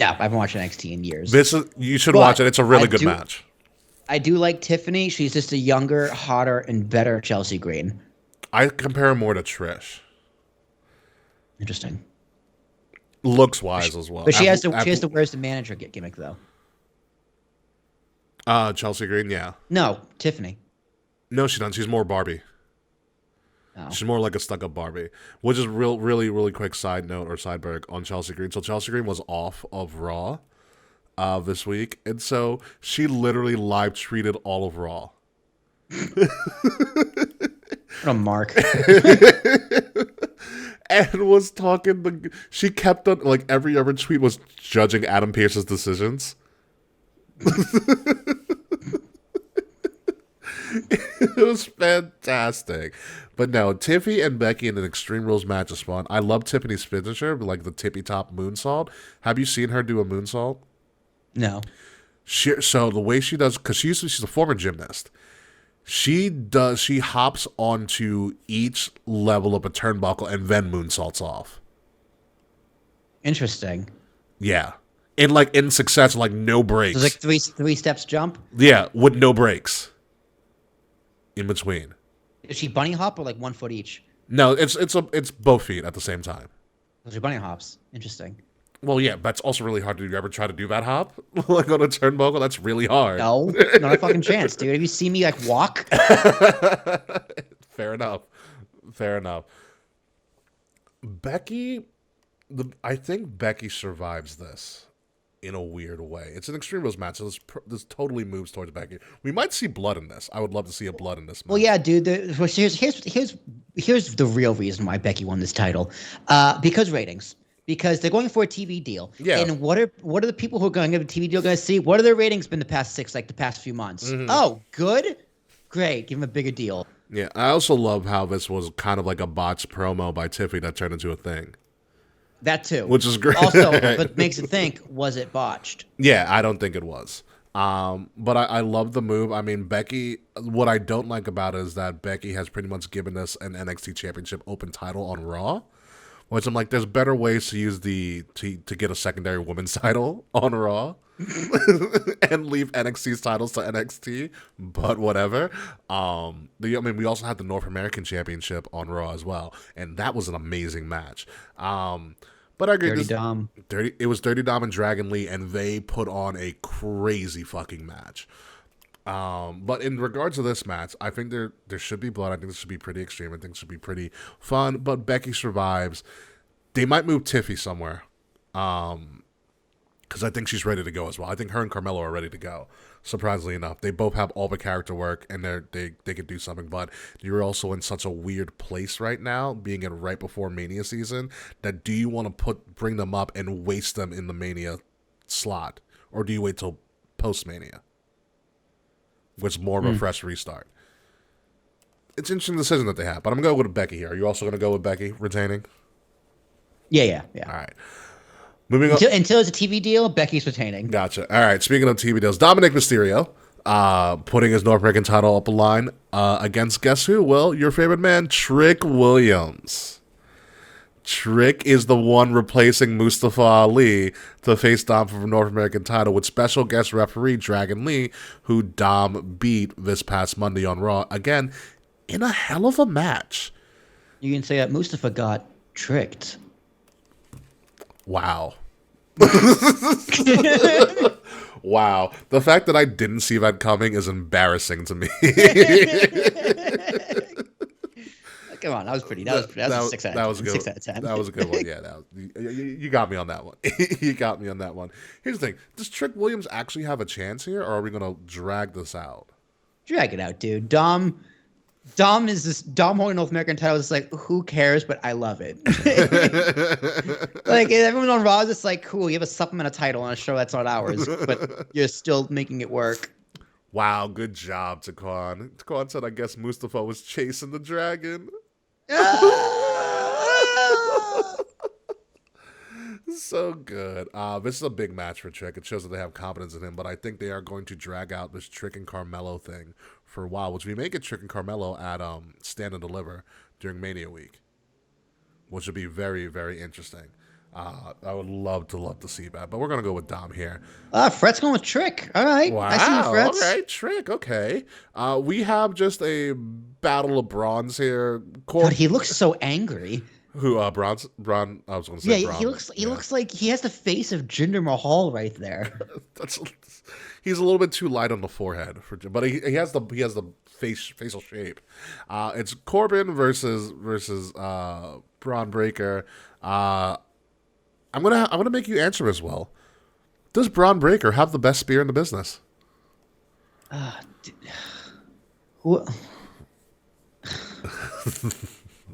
No, I haven't watched NXT in years. You should watch it. It's a really good match. I do like Tiffany. She's just a younger, hotter, and better Chelsea Green. I compare her more to Trish. Interesting. Looks wise as well. But she has to where's the manager gimmick though? Chelsea Green, yeah. No, Tiffany. No, she doesn't. She's more Barbie. Oh. She's more like a stuck-up Barbie. Which is really quick side note or sideberg on Chelsea Green. So Chelsea Green was off of Raw this week, and so she literally live tweeted all of Raw. What a mark. And was talking. She kept on like every other tweet was judging Adam Pearce's decisions. It was fantastic. But no, Tiffy and Becky in an Extreme Rules match is fun. I love Tiffany's finisher, like the tippy top moonsault. Have you seen her do a moonsault? No. So the way she does, because she's a former gymnast. She hops onto each level of a turnbuckle and then moonsaults off. Interesting. Yeah. In succession, like no breaks. So it's like three steps jump? Yeah, with no breaks in between. Is she bunny hop or like 1 foot each? No, it's both feet at the same time. Those are bunny hops. Interesting. Well, yeah, that's also really hard to do. You ever try to do that hop? Like on a turnbuckle? That's really hard. No, not a fucking chance, dude. Have you seen me like walk? Fair enough. Becky, I think Becky survives this in a weird way. It's an Extreme Rules match, so this totally moves towards Becky. We might see blood in this. I would love to see a blood in this match. Well, yeah, dude. Here's the real reason why Becky won this title, because ratings. Because they're going for a TV deal. Yeah. And what are the people who are going to get a TV deal going to see? What are their ratings been the past few months? Mm-hmm. Oh, good? Great. Give them a bigger deal. Yeah, I also love how this was kind of like a botched promo by Tiffy that turned into a thing. That too. Which is great. Also, but makes it think, was it botched? Yeah, I don't think it was. But I love the move. I mean, Becky, what I don't like about it is that Becky has pretty much given us an NXT Championship open title on Raw. Which I'm like, there's better ways to use to get a secondary women's title on Raw and leave NXT's titles to NXT, but whatever. We also had the North American Championship on Raw as well, and that was an amazing match. But I agree. It was Dirty Dom and Dragon Lee, and they put on a crazy fucking match. But in regards to this match, I think there should be blood. I think this should be pretty extreme. I think it should be pretty fun. But Becky survives. They might move Tiffy somewhere, because I think she's ready to go as well. I think her and Carmelo are ready to go. Surprisingly enough, they both have all the character work, and they could do something. But you're also in such a weird place right now, being in right before Mania season. That do you want to bring them up and waste them in the Mania slot, or do you wait till post Mania? Which is more of a fresh restart. It's an interesting decision that they have, but I'm going to go with Becky here. Are you also going to go with Becky retaining? Yeah. All right. Moving on. Until it's a TV deal, Becky's retaining. Gotcha. All right. Speaking of TV deals, Dominic Mysterio putting his North American title up a line against guess who? Well, your favorite man, Trick Williams. Trick is the one replacing Mustafa Ali to face Dom for the North American title with special guest referee Dragon Lee, who Dom beat this past Monday on Raw. Again, in a hell of a match. You can say that Mustafa got tricked. Wow. Wow. The fact that I didn't see that coming is embarrassing to me. Come on, that was a 6 out of 10. That was a good 6 out of 10. That was a good one. Yeah, you got me on that one. You got me on that one. Here's the thing. Does Trick Williams actually have a chance here, or are we going to drag this out? Drag it out, dude. Dom holding North American title is like, who cares? But I love it. Like, everyone on Raw is just like, cool, you have a supplemental title on a show that's not ours, but you're still making it work. Wow, good job, Taquan. Taquan said, I guess Mustafa was chasing the dragon. So good. This is a big match for Trick. It shows that they have confidence in him, but I think they are going to drag out this Trick and Carmelo thing for a while, which we may get Trick and Carmelo at Stand and Deliver during Mania Week, which would be very, very interesting. I would love to see that, but we're going to go with Dom here. Fret's going with Trick. All right. Wow. I see you, Fret's. All right, Trick. Okay. We have just a battle of brawns here. God, he looks so angry. Who, Braun? I was going to say yeah, Braun. He looks like he has the face of Jinder Mahal right there. He's a little bit too light on the forehead, but he has the facial shape. It's Corbin versus Braun Breaker. I'm gonna make you answer as well. Does Braun Breaker have the best spear in the business?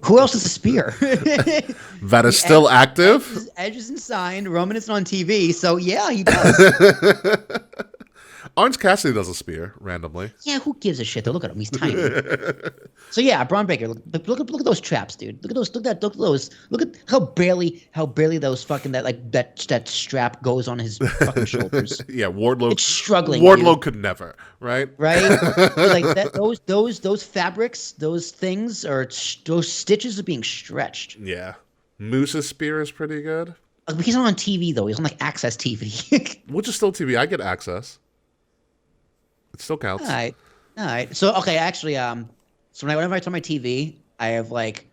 Who else is a spear? That is still active? Edge isn't signed. Roman isn't on TV. So, yeah, he does. Orange Cassidy does a spear randomly. Yeah, who gives a shit though? Look at him, he's tiny. So yeah, Braun Breaker. Look at those traps, dude. Look at those. Look at how barely those fucking that strap goes on his fucking shoulders. Yeah, Wardlow. It's struggling. Wardlow dude. could never, right? Right? Like that. Those fabrics, those things, those stitches are being stretched. Yeah. Moose's spear is pretty good. He's not on TV though. He's on like Access TV. Which is still TV. I get access. It still counts. All right. So okay, actually, so whenever I turn my TV, I have like,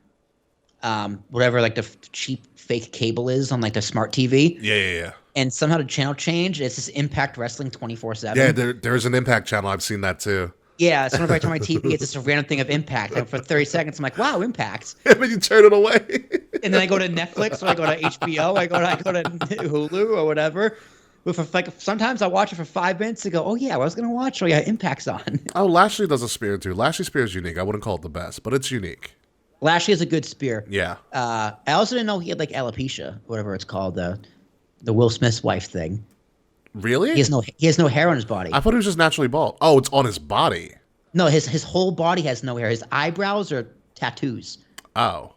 whatever like the cheap fake cable is on like the smart TV. Yeah. And somehow the channel changed. It's just Impact Wrestling 24/7. Yeah, there's an Impact channel. I've seen that too. Yeah, so whenever I turn my TV, it's just a random thing of Impact. And for 30 seconds, I'm like, wow, Impact. And then you turn it away. And then I go to Netflix, or I go to HBO, I go to Hulu or whatever. But for like sometimes I watch it for 5 minutes and go, oh yeah, I was gonna watch. Oh yeah, Impact's on. Oh, Lashley does a spear too. Lashley's spear is unique. I wouldn't call it the best, but it's unique. Lashley has a good spear. Yeah. I also didn't know he had like alopecia, whatever it's called, the Will Smith's wife thing. Really? He has no hair on his body. I thought he was just naturally bald. Oh, it's on his body. No, his whole body has no hair. His eyebrows are tattoos. Oh,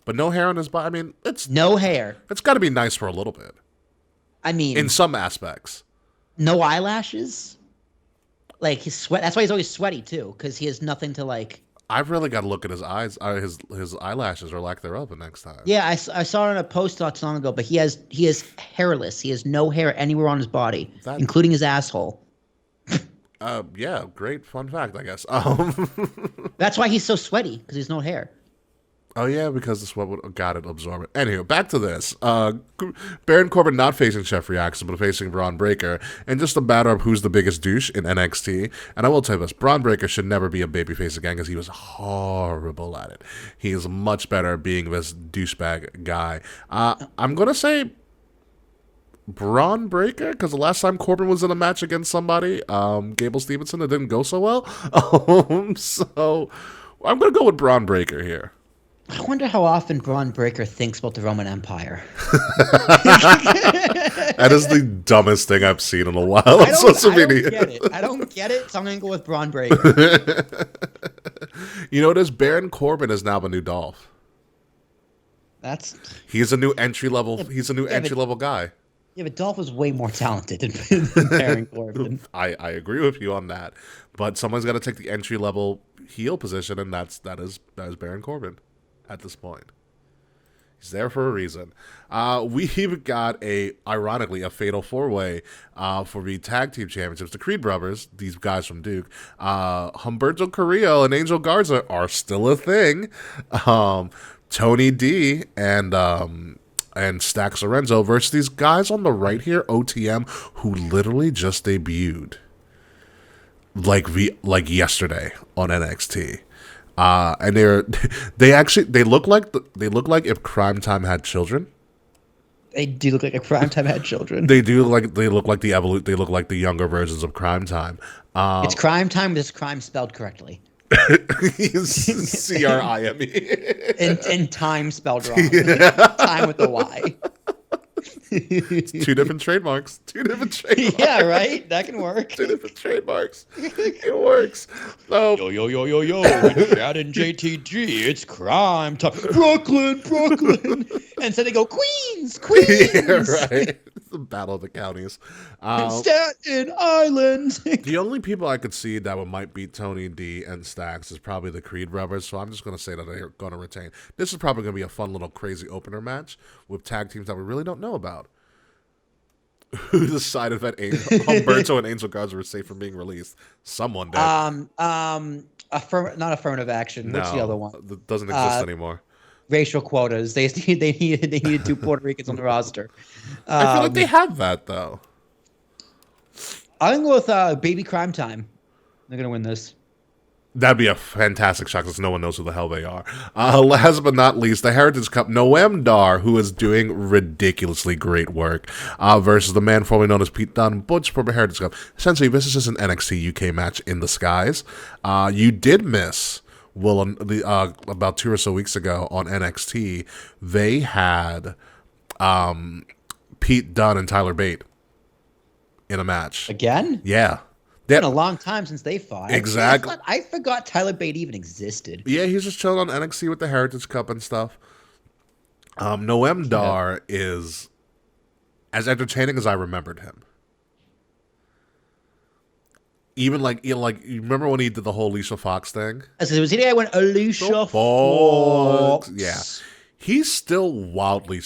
but no hair on his body. I mean, it's No hair. It's got to be nice for a little bit. I mean, In some aspects. no eyelashes. Like his sweat. That's why he's always sweaty too, because he has nothing to like. I've really got to look at his eyes, his eyelashes or lack thereof the next time. Yeah, I saw it on a post not too long ago, but he is hairless. He has no hair anywhere on his body, including his asshole. Yeah, great fun fact, I guess. That's why he's so sweaty, because he's no hair. Oh yeah, because the sweat would got it absorb it. Anyway, back to this. Baron Corbin not facing Chef Reaction, but facing Braun Breaker, and just a matter of who's the biggest douche in NXT. And I will tell you this: Braun Breaker should never be a babyface again because he was horrible at it. He is much better at being this douchebag guy. I'm gonna say Braun Breaker because the last time Corbin was in a match against somebody, Gable Stevenson, it didn't go so well. So I'm gonna go with Braun Breaker here. I wonder how often Braun Breaker thinks about the Roman Empire. That is the dumbest thing I've seen in a while on social media. I don't get it, so I'm going to go with Braun Breaker. You know what is? Baron Corbin is now the new Dolph. He's a new entry level. He's a new entry level guy. Yeah, but Dolph is way more talented than Baron Corbin. I agree with you on that, but someone's got to take the entry level heel position, and that is Baron Corbin. At this point, he's there for a reason. We've got ironically a fatal 4-way for the tag team championships. The Creed brothers, these guys from Duke, Humberto Carrillo and Angel Garza are still a thing. Tony D and Stax Lorenzo versus these guys on the right here, OTM, who literally just debuted like yesterday on NXT. And they look like if Crime Time had children. They do look like if Crime Time had children. They look like the younger versions of Crime Time. It's Crime Time with this crime spelled correctly. CRIME. And time spelled wrong. Time with a Y. It's two different trademarks. Yeah, right? That can work. Two different trademarks. It works. So, Yo. It's Chad and JTG. It's crime time. Brooklyn. And so they go, Queens. Yeah, right. It's the battle of the counties. Staten Island. The only people I could see that might beat Tony D and Stax is probably the Creed brothers, so I'm just going to say that they're going to retain. This is probably going to be a fun little crazy opener match with tag teams that we really don't know about. Who decided that Humberto and Angel Garza were safe from being released? Someone did. Not affirmative action. No, what's the other one? That doesn't exist anymore. Racial quotas. They needed 2 Puerto Ricans on the roster. I feel like they have that though. I'm gonna go with Baby Crime Time. They're gonna win this. That'd be a fantastic shot because no one knows who the hell they are. Last but not least, the Heritage Cup, Noam Dar, who is doing ridiculously great work, versus the man formerly known as Pete Dunne, Butch for the Heritage Cup. Essentially, this is just an NXT UK match in disguise. You did miss, Will, about 2 or so weeks ago on NXT, they had Pete Dunne and Tyler Bate in a match. Again? Yeah. It's been a long time since they fought. Exactly. I forgot Tyler Bate even existed. Yeah, he's just chilling on NXT with the Heritage Cup and stuff. Noam Dar is as entertaining as I remembered him. Even you remember when he did the whole Alicia Fox thing? Was he the guy when Alicia Fox? Yeah, he's still wildly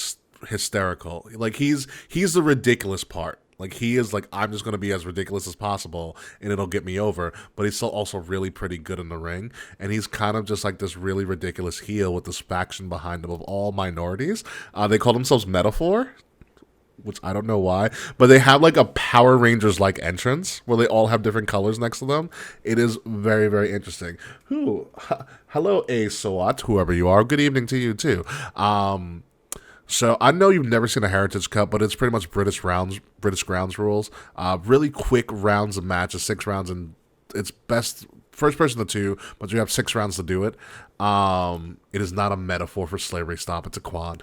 hysterical. Like he's the ridiculous part. Like he is like, I'm just going to be as ridiculous as possible and it'll get me over. But he's still also really pretty good in the ring. And he's kind of just like this really ridiculous heel with this faction behind him of all minorities. They call themselves Metaphor, which I don't know why. But they have like a Power Rangers-like entrance where they all have different colors next to them. It is very, very interesting. Hello, A. Sawat, whoever you are. Good evening to you, too. So I know you've never seen a Heritage Cup, but it's pretty much British grounds rules. Really quick rounds of matches, 6 rounds, and it's best first person to 2, but you have 6 rounds to do it. It is not a metaphor for slavery. Stop. It's a quan.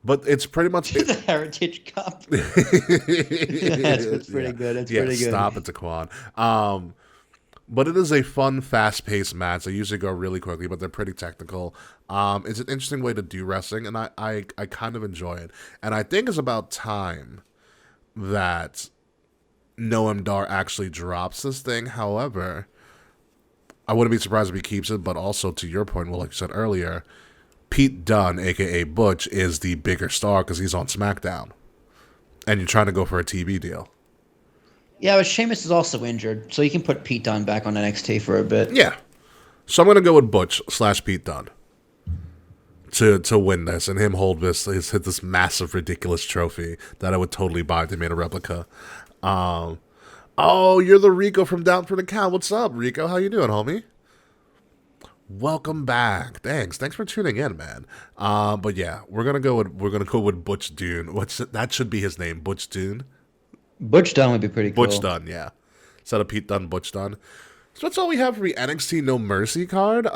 But it's pretty much the Heritage Cup. It's pretty good. It's pretty good. Stop. It's a quan. But it is a fun, fast-paced match. They usually go really quickly, but they're pretty technical. It's an interesting way to do wrestling, and I kind of enjoy it. And I think it's about time that Noam Dar actually drops this thing. However, I wouldn't be surprised if he keeps it, but also, to your point, well, like you said earlier, Pete Dunne, a.k.a. Butch, is the bigger star because he's on SmackDown. And you're trying to go for a TV deal. Yeah, but Sheamus is also injured, so you can put Pete Dunne back on NXT for a bit. Yeah. So I'm going to go with Butch / Pete Dunne to win this and him hold this massive, ridiculous trophy that I would totally buy if they made a replica. Oh, you're the Rico from Down for the Count. What's up, Rico? How you doing, homie? Welcome back. Thanks for tuning in, man. But yeah, we're gonna go with Butch Dunne. That should be his name, Butch Dunne. Butch Dunne would be pretty cool. Butch Dunne, yeah. Instead of Pete Dunne, Butch Dunne. So that's all we have for the NXT No Mercy card.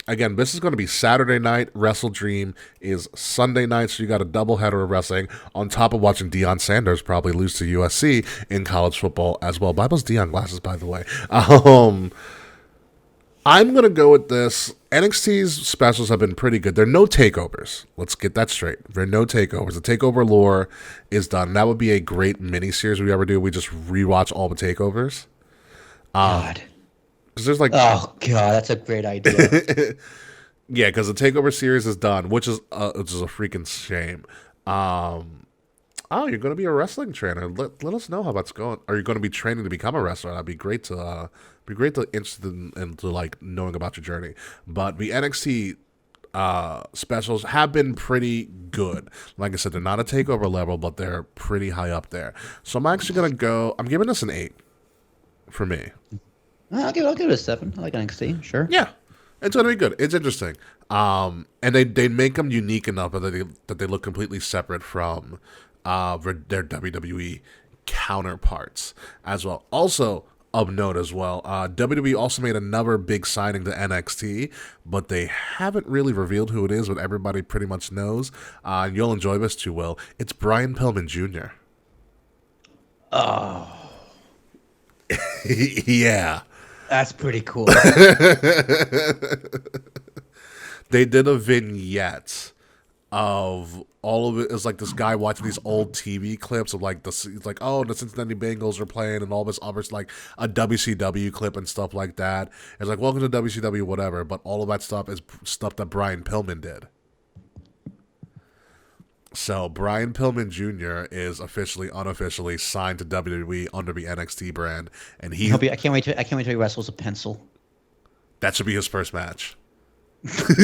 Again, this is going to be Saturday night. WrestleDream is Sunday night, so you got a doubleheader of wrestling on top of watching Deion Sanders probably lose to USC in college football as well. Buy those Deion glasses, by the way. I'm going to go with this. NXT's specials have been pretty good. There are no takeovers. Let's get that straight. There are no takeovers. The takeover lore is done. That would be a great miniseries we ever do. We just rewatch all the takeovers. God. Because there's like... Oh, God, that's a great idea. Yeah, because the takeover series is done, which is a freaking shame. Oh, you're going to be a wrestling trainer. Let us know how that's going. Are you going to be training to become a wrestler? That'd be great to... interested in to like knowing about your journey. But the NXT specials have been pretty good. Like I said, they're not a takeover level, but they're pretty high up there. So I'm actually gonna go. I'm giving this an 8 for me. I'll give it a 7. I like NXT. Sure. Yeah, it's gonna be good. It's interesting. And they make them unique enough that they look completely separate from their WWE counterparts as well. Also, of note as well, WWE also made another big signing to NXT, but they haven't really revealed who it is, but everybody pretty much knows. And you'll enjoy this too, Will. It's Brian Pillman Jr. Oh. Yeah. That's pretty cool. They did a vignette of all of it. Is like this guy watching these old TV clips of like the Cincinnati Bengals are playing and all this other like a WCW clip and stuff like that. It's like welcome to WCW, whatever. But all of that stuff is stuff that Brian Pillman did. So Brian Pillman Jr. is unofficially signed to WWE under the NXT brand, and I can't wait till he wrestles a pencil. That should be his first match.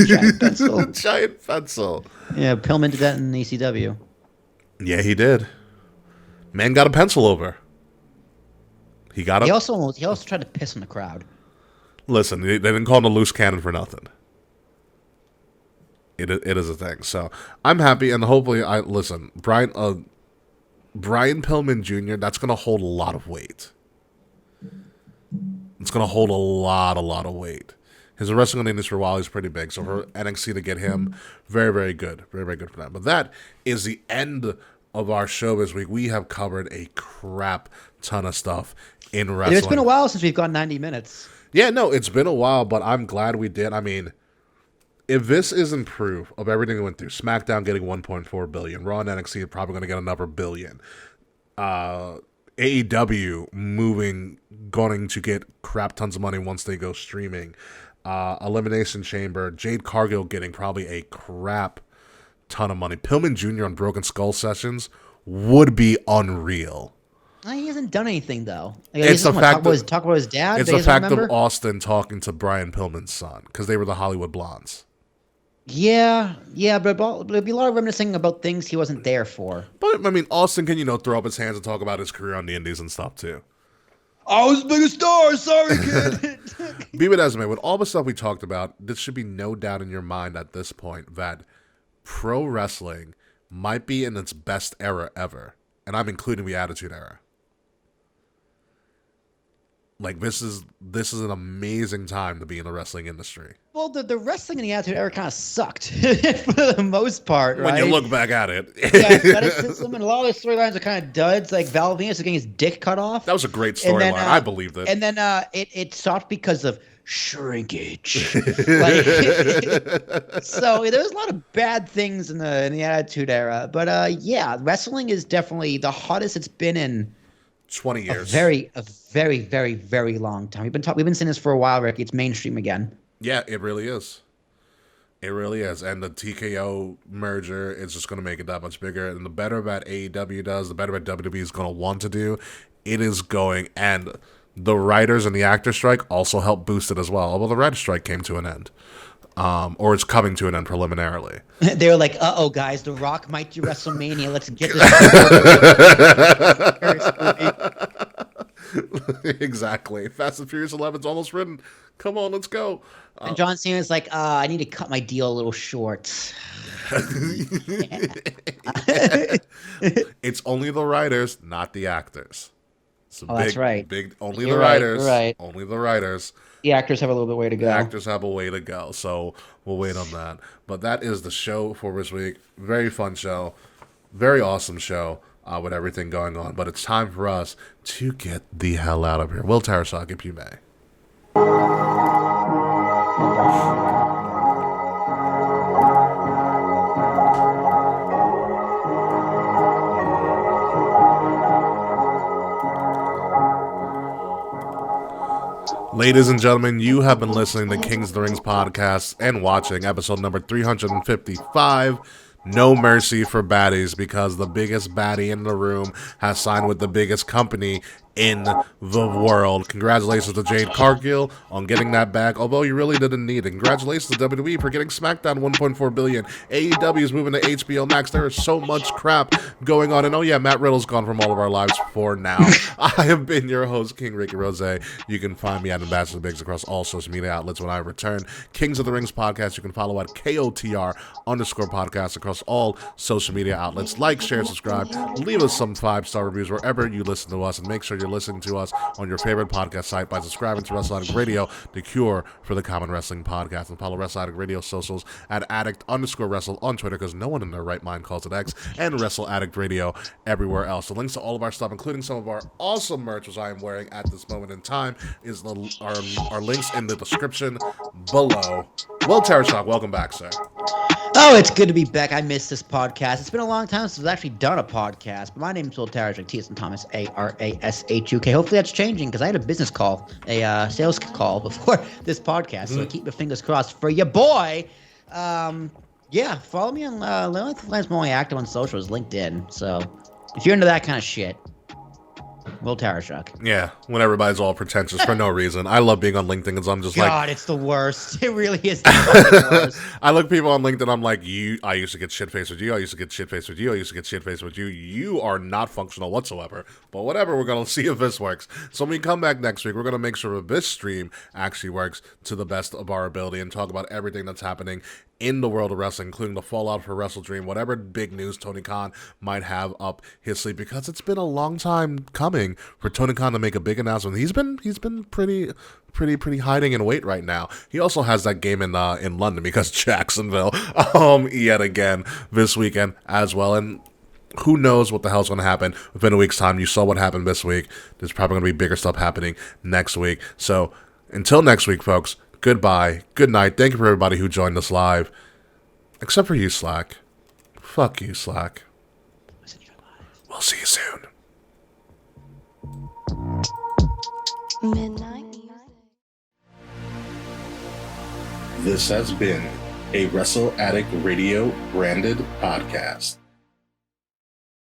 Giant pencil. Giant pencil. Yeah, Pillman did that in ECW. Yeah, he did. Man got a pencil over. He also tried to piss on the crowd. Listen, they didn't call him a loose cannon for nothing. It is a thing. So I'm happy, and hopefully, Brian Pillman Jr. That's gonna hold a lot of weight. It's gonna hold a lot of weight. His wrestling in the industry for a while is pretty big, so for NXT to get him, very, very good. Very, very good for that. But that is the end of our show this week, we have covered a crap ton of stuff in wrestling. And it's been a while since we've gone 90 minutes. Yeah, no, it's been a while, but I'm glad we did. I mean, if this isn't proof of everything we went through, SmackDown getting $1.4 billion, Raw and NXT are probably going to get another $1 billion. AEW going to get crap tons of money once they go streaming. Elimination Chamber, Jade Cargill getting probably a crap ton of money. Pillman Jr. on Broken Skull Sessions would be unreal. He hasn't done anything though. It's the fact talk about his dad. It's the fact of Austin talking to Brian Pillman's son because they were the Hollywood Blondes. Yeah, but there'd be a lot of reminiscing about things he wasn't there for. But I mean, Austin can throw up his hands and talk about his career on the Indies and stuff too. I was the biggest star. Sorry, kid. Be with Esme. With all the stuff we talked about, there should be no doubt in your mind at this point that pro wrestling might be in its best era ever, and I'm including the Attitude Era. Like, this is an amazing time to be in the wrestling industry. Well, the wrestling in the Attitude Era kind of sucked for the most part, right? When you look back at it. Yeah, athleticism and a lot of the storylines are kind of duds. Like Val Venus getting his dick cut off. That was a great storyline. I believed it. And then it stopped because of shrinkage. So there was a lot of bad things in the Attitude Era. But yeah, wrestling is definitely the hottest it's been in 20 years. A very, very, very long time. We've been seeing this for a while, Ricky. It's mainstream again. Yeah, it really is. It really is. And the TKO merger is just going to make it that much bigger. And the better that AEW does, the better that WWE is going to want to do. It is going. And the writers and the actor strike also help boost it as well. Although the writer strike came to an end. Or it's coming to an end preliminarily. They were like, uh-oh, guys, The Rock might do WrestleMania. Let's get this. Exactly. Fast and Furious 11's almost written. Come on, let's go. And John Cena's like, I need to cut my deal a little short. It's only the writers, not the actors. That's right. Only the writers. Right. Only the writers. The actors have a little bit way to go. The actors have a way to go, so we'll wait on that. But that is the show for this week. Very fun show. Very awesome show with everything going on. But it's time for us to get the hell out of here. Will Tarasok, if you may. Ladies and gentlemen, you have been listening to Kings of the Rings podcast and watching episode number 355, No Mercy for Baddies, because the biggest baddie in the room has signed with the biggest company in the world. Congratulations to Jade Cargill on getting that bag, although you really didn't need it. Congratulations to WWE for getting SmackDown $1.4 billion. AEW is moving to HBO Max. There is so much crap going on. And oh yeah, Matt Riddle's gone from all of our lives for now. I have been your host, King Ricky Rose. You can find me at Ambassador Biggs across all social media outlets when I return. Kings of the Rings podcast, you can follow at KOTR_podcast across all social media outlets. Like, share, subscribe. Leave us some 5-star reviews wherever you listen to us, and make sure you're listening to us on your favorite podcast site by subscribing to Wrestle Addict Radio, the cure for the common wrestling podcast. And follow Wrestle Addict Radio socials at addict_wrestle on Twitter, because no one in their right mind calls it X, and Wrestle Addict Radio everywhere else. The links to all of our stuff, including some of our awesome merch, which I am wearing at this moment in time, is our links in the description below. Will Tarasok, welcome back, sir. Oh, it's good to be back. I missed this podcast. It's been a long time since I've actually done a podcast. But my name is Will Tarasuk, T.S. and Thomas, A-R-A-S-H-U-K. Hopefully that's changing, because I had a business call, a sales call before this podcast. So keep your fingers crossed for your boy. Yeah, follow me on the only thing I'm only active on social is LinkedIn. So if you're into that kind of shit, Will Tarasuk. Yeah, when everybody's all pretentious for no reason. I love being on LinkedIn because I'm just God, it's the worst. It really is the worst. I look people on LinkedIn, I'm like, I used to get shit-faced with you, I used to get shit-faced with you, I used to get shit-faced with you. You are not functional whatsoever. But whatever, we're going to see if this works. So when we come back next week, we're going to make sure that this stream actually works to the best of our ability and talk about everything that's happening in the world of wrestling, including the fallout for WrestleDream, whatever big news Tony Khan might have up his sleeve, because it's been a long time coming for Tony Khan to make a big announcement. He's been pretty hiding in wait right now. He also has that game in London, because Jacksonville yet again this weekend as well. And who knows what the hell's going to happen within a week's time. You saw what happened this week. There's probably going to be bigger stuff happening next week. So until next week, folks, goodbye, good night. Thank you for everybody who joined us live. Except for you, Slack. Fuck you, Slack. We'll see you soon. Midnight. This has been a Wrestle Addict Radio branded podcast.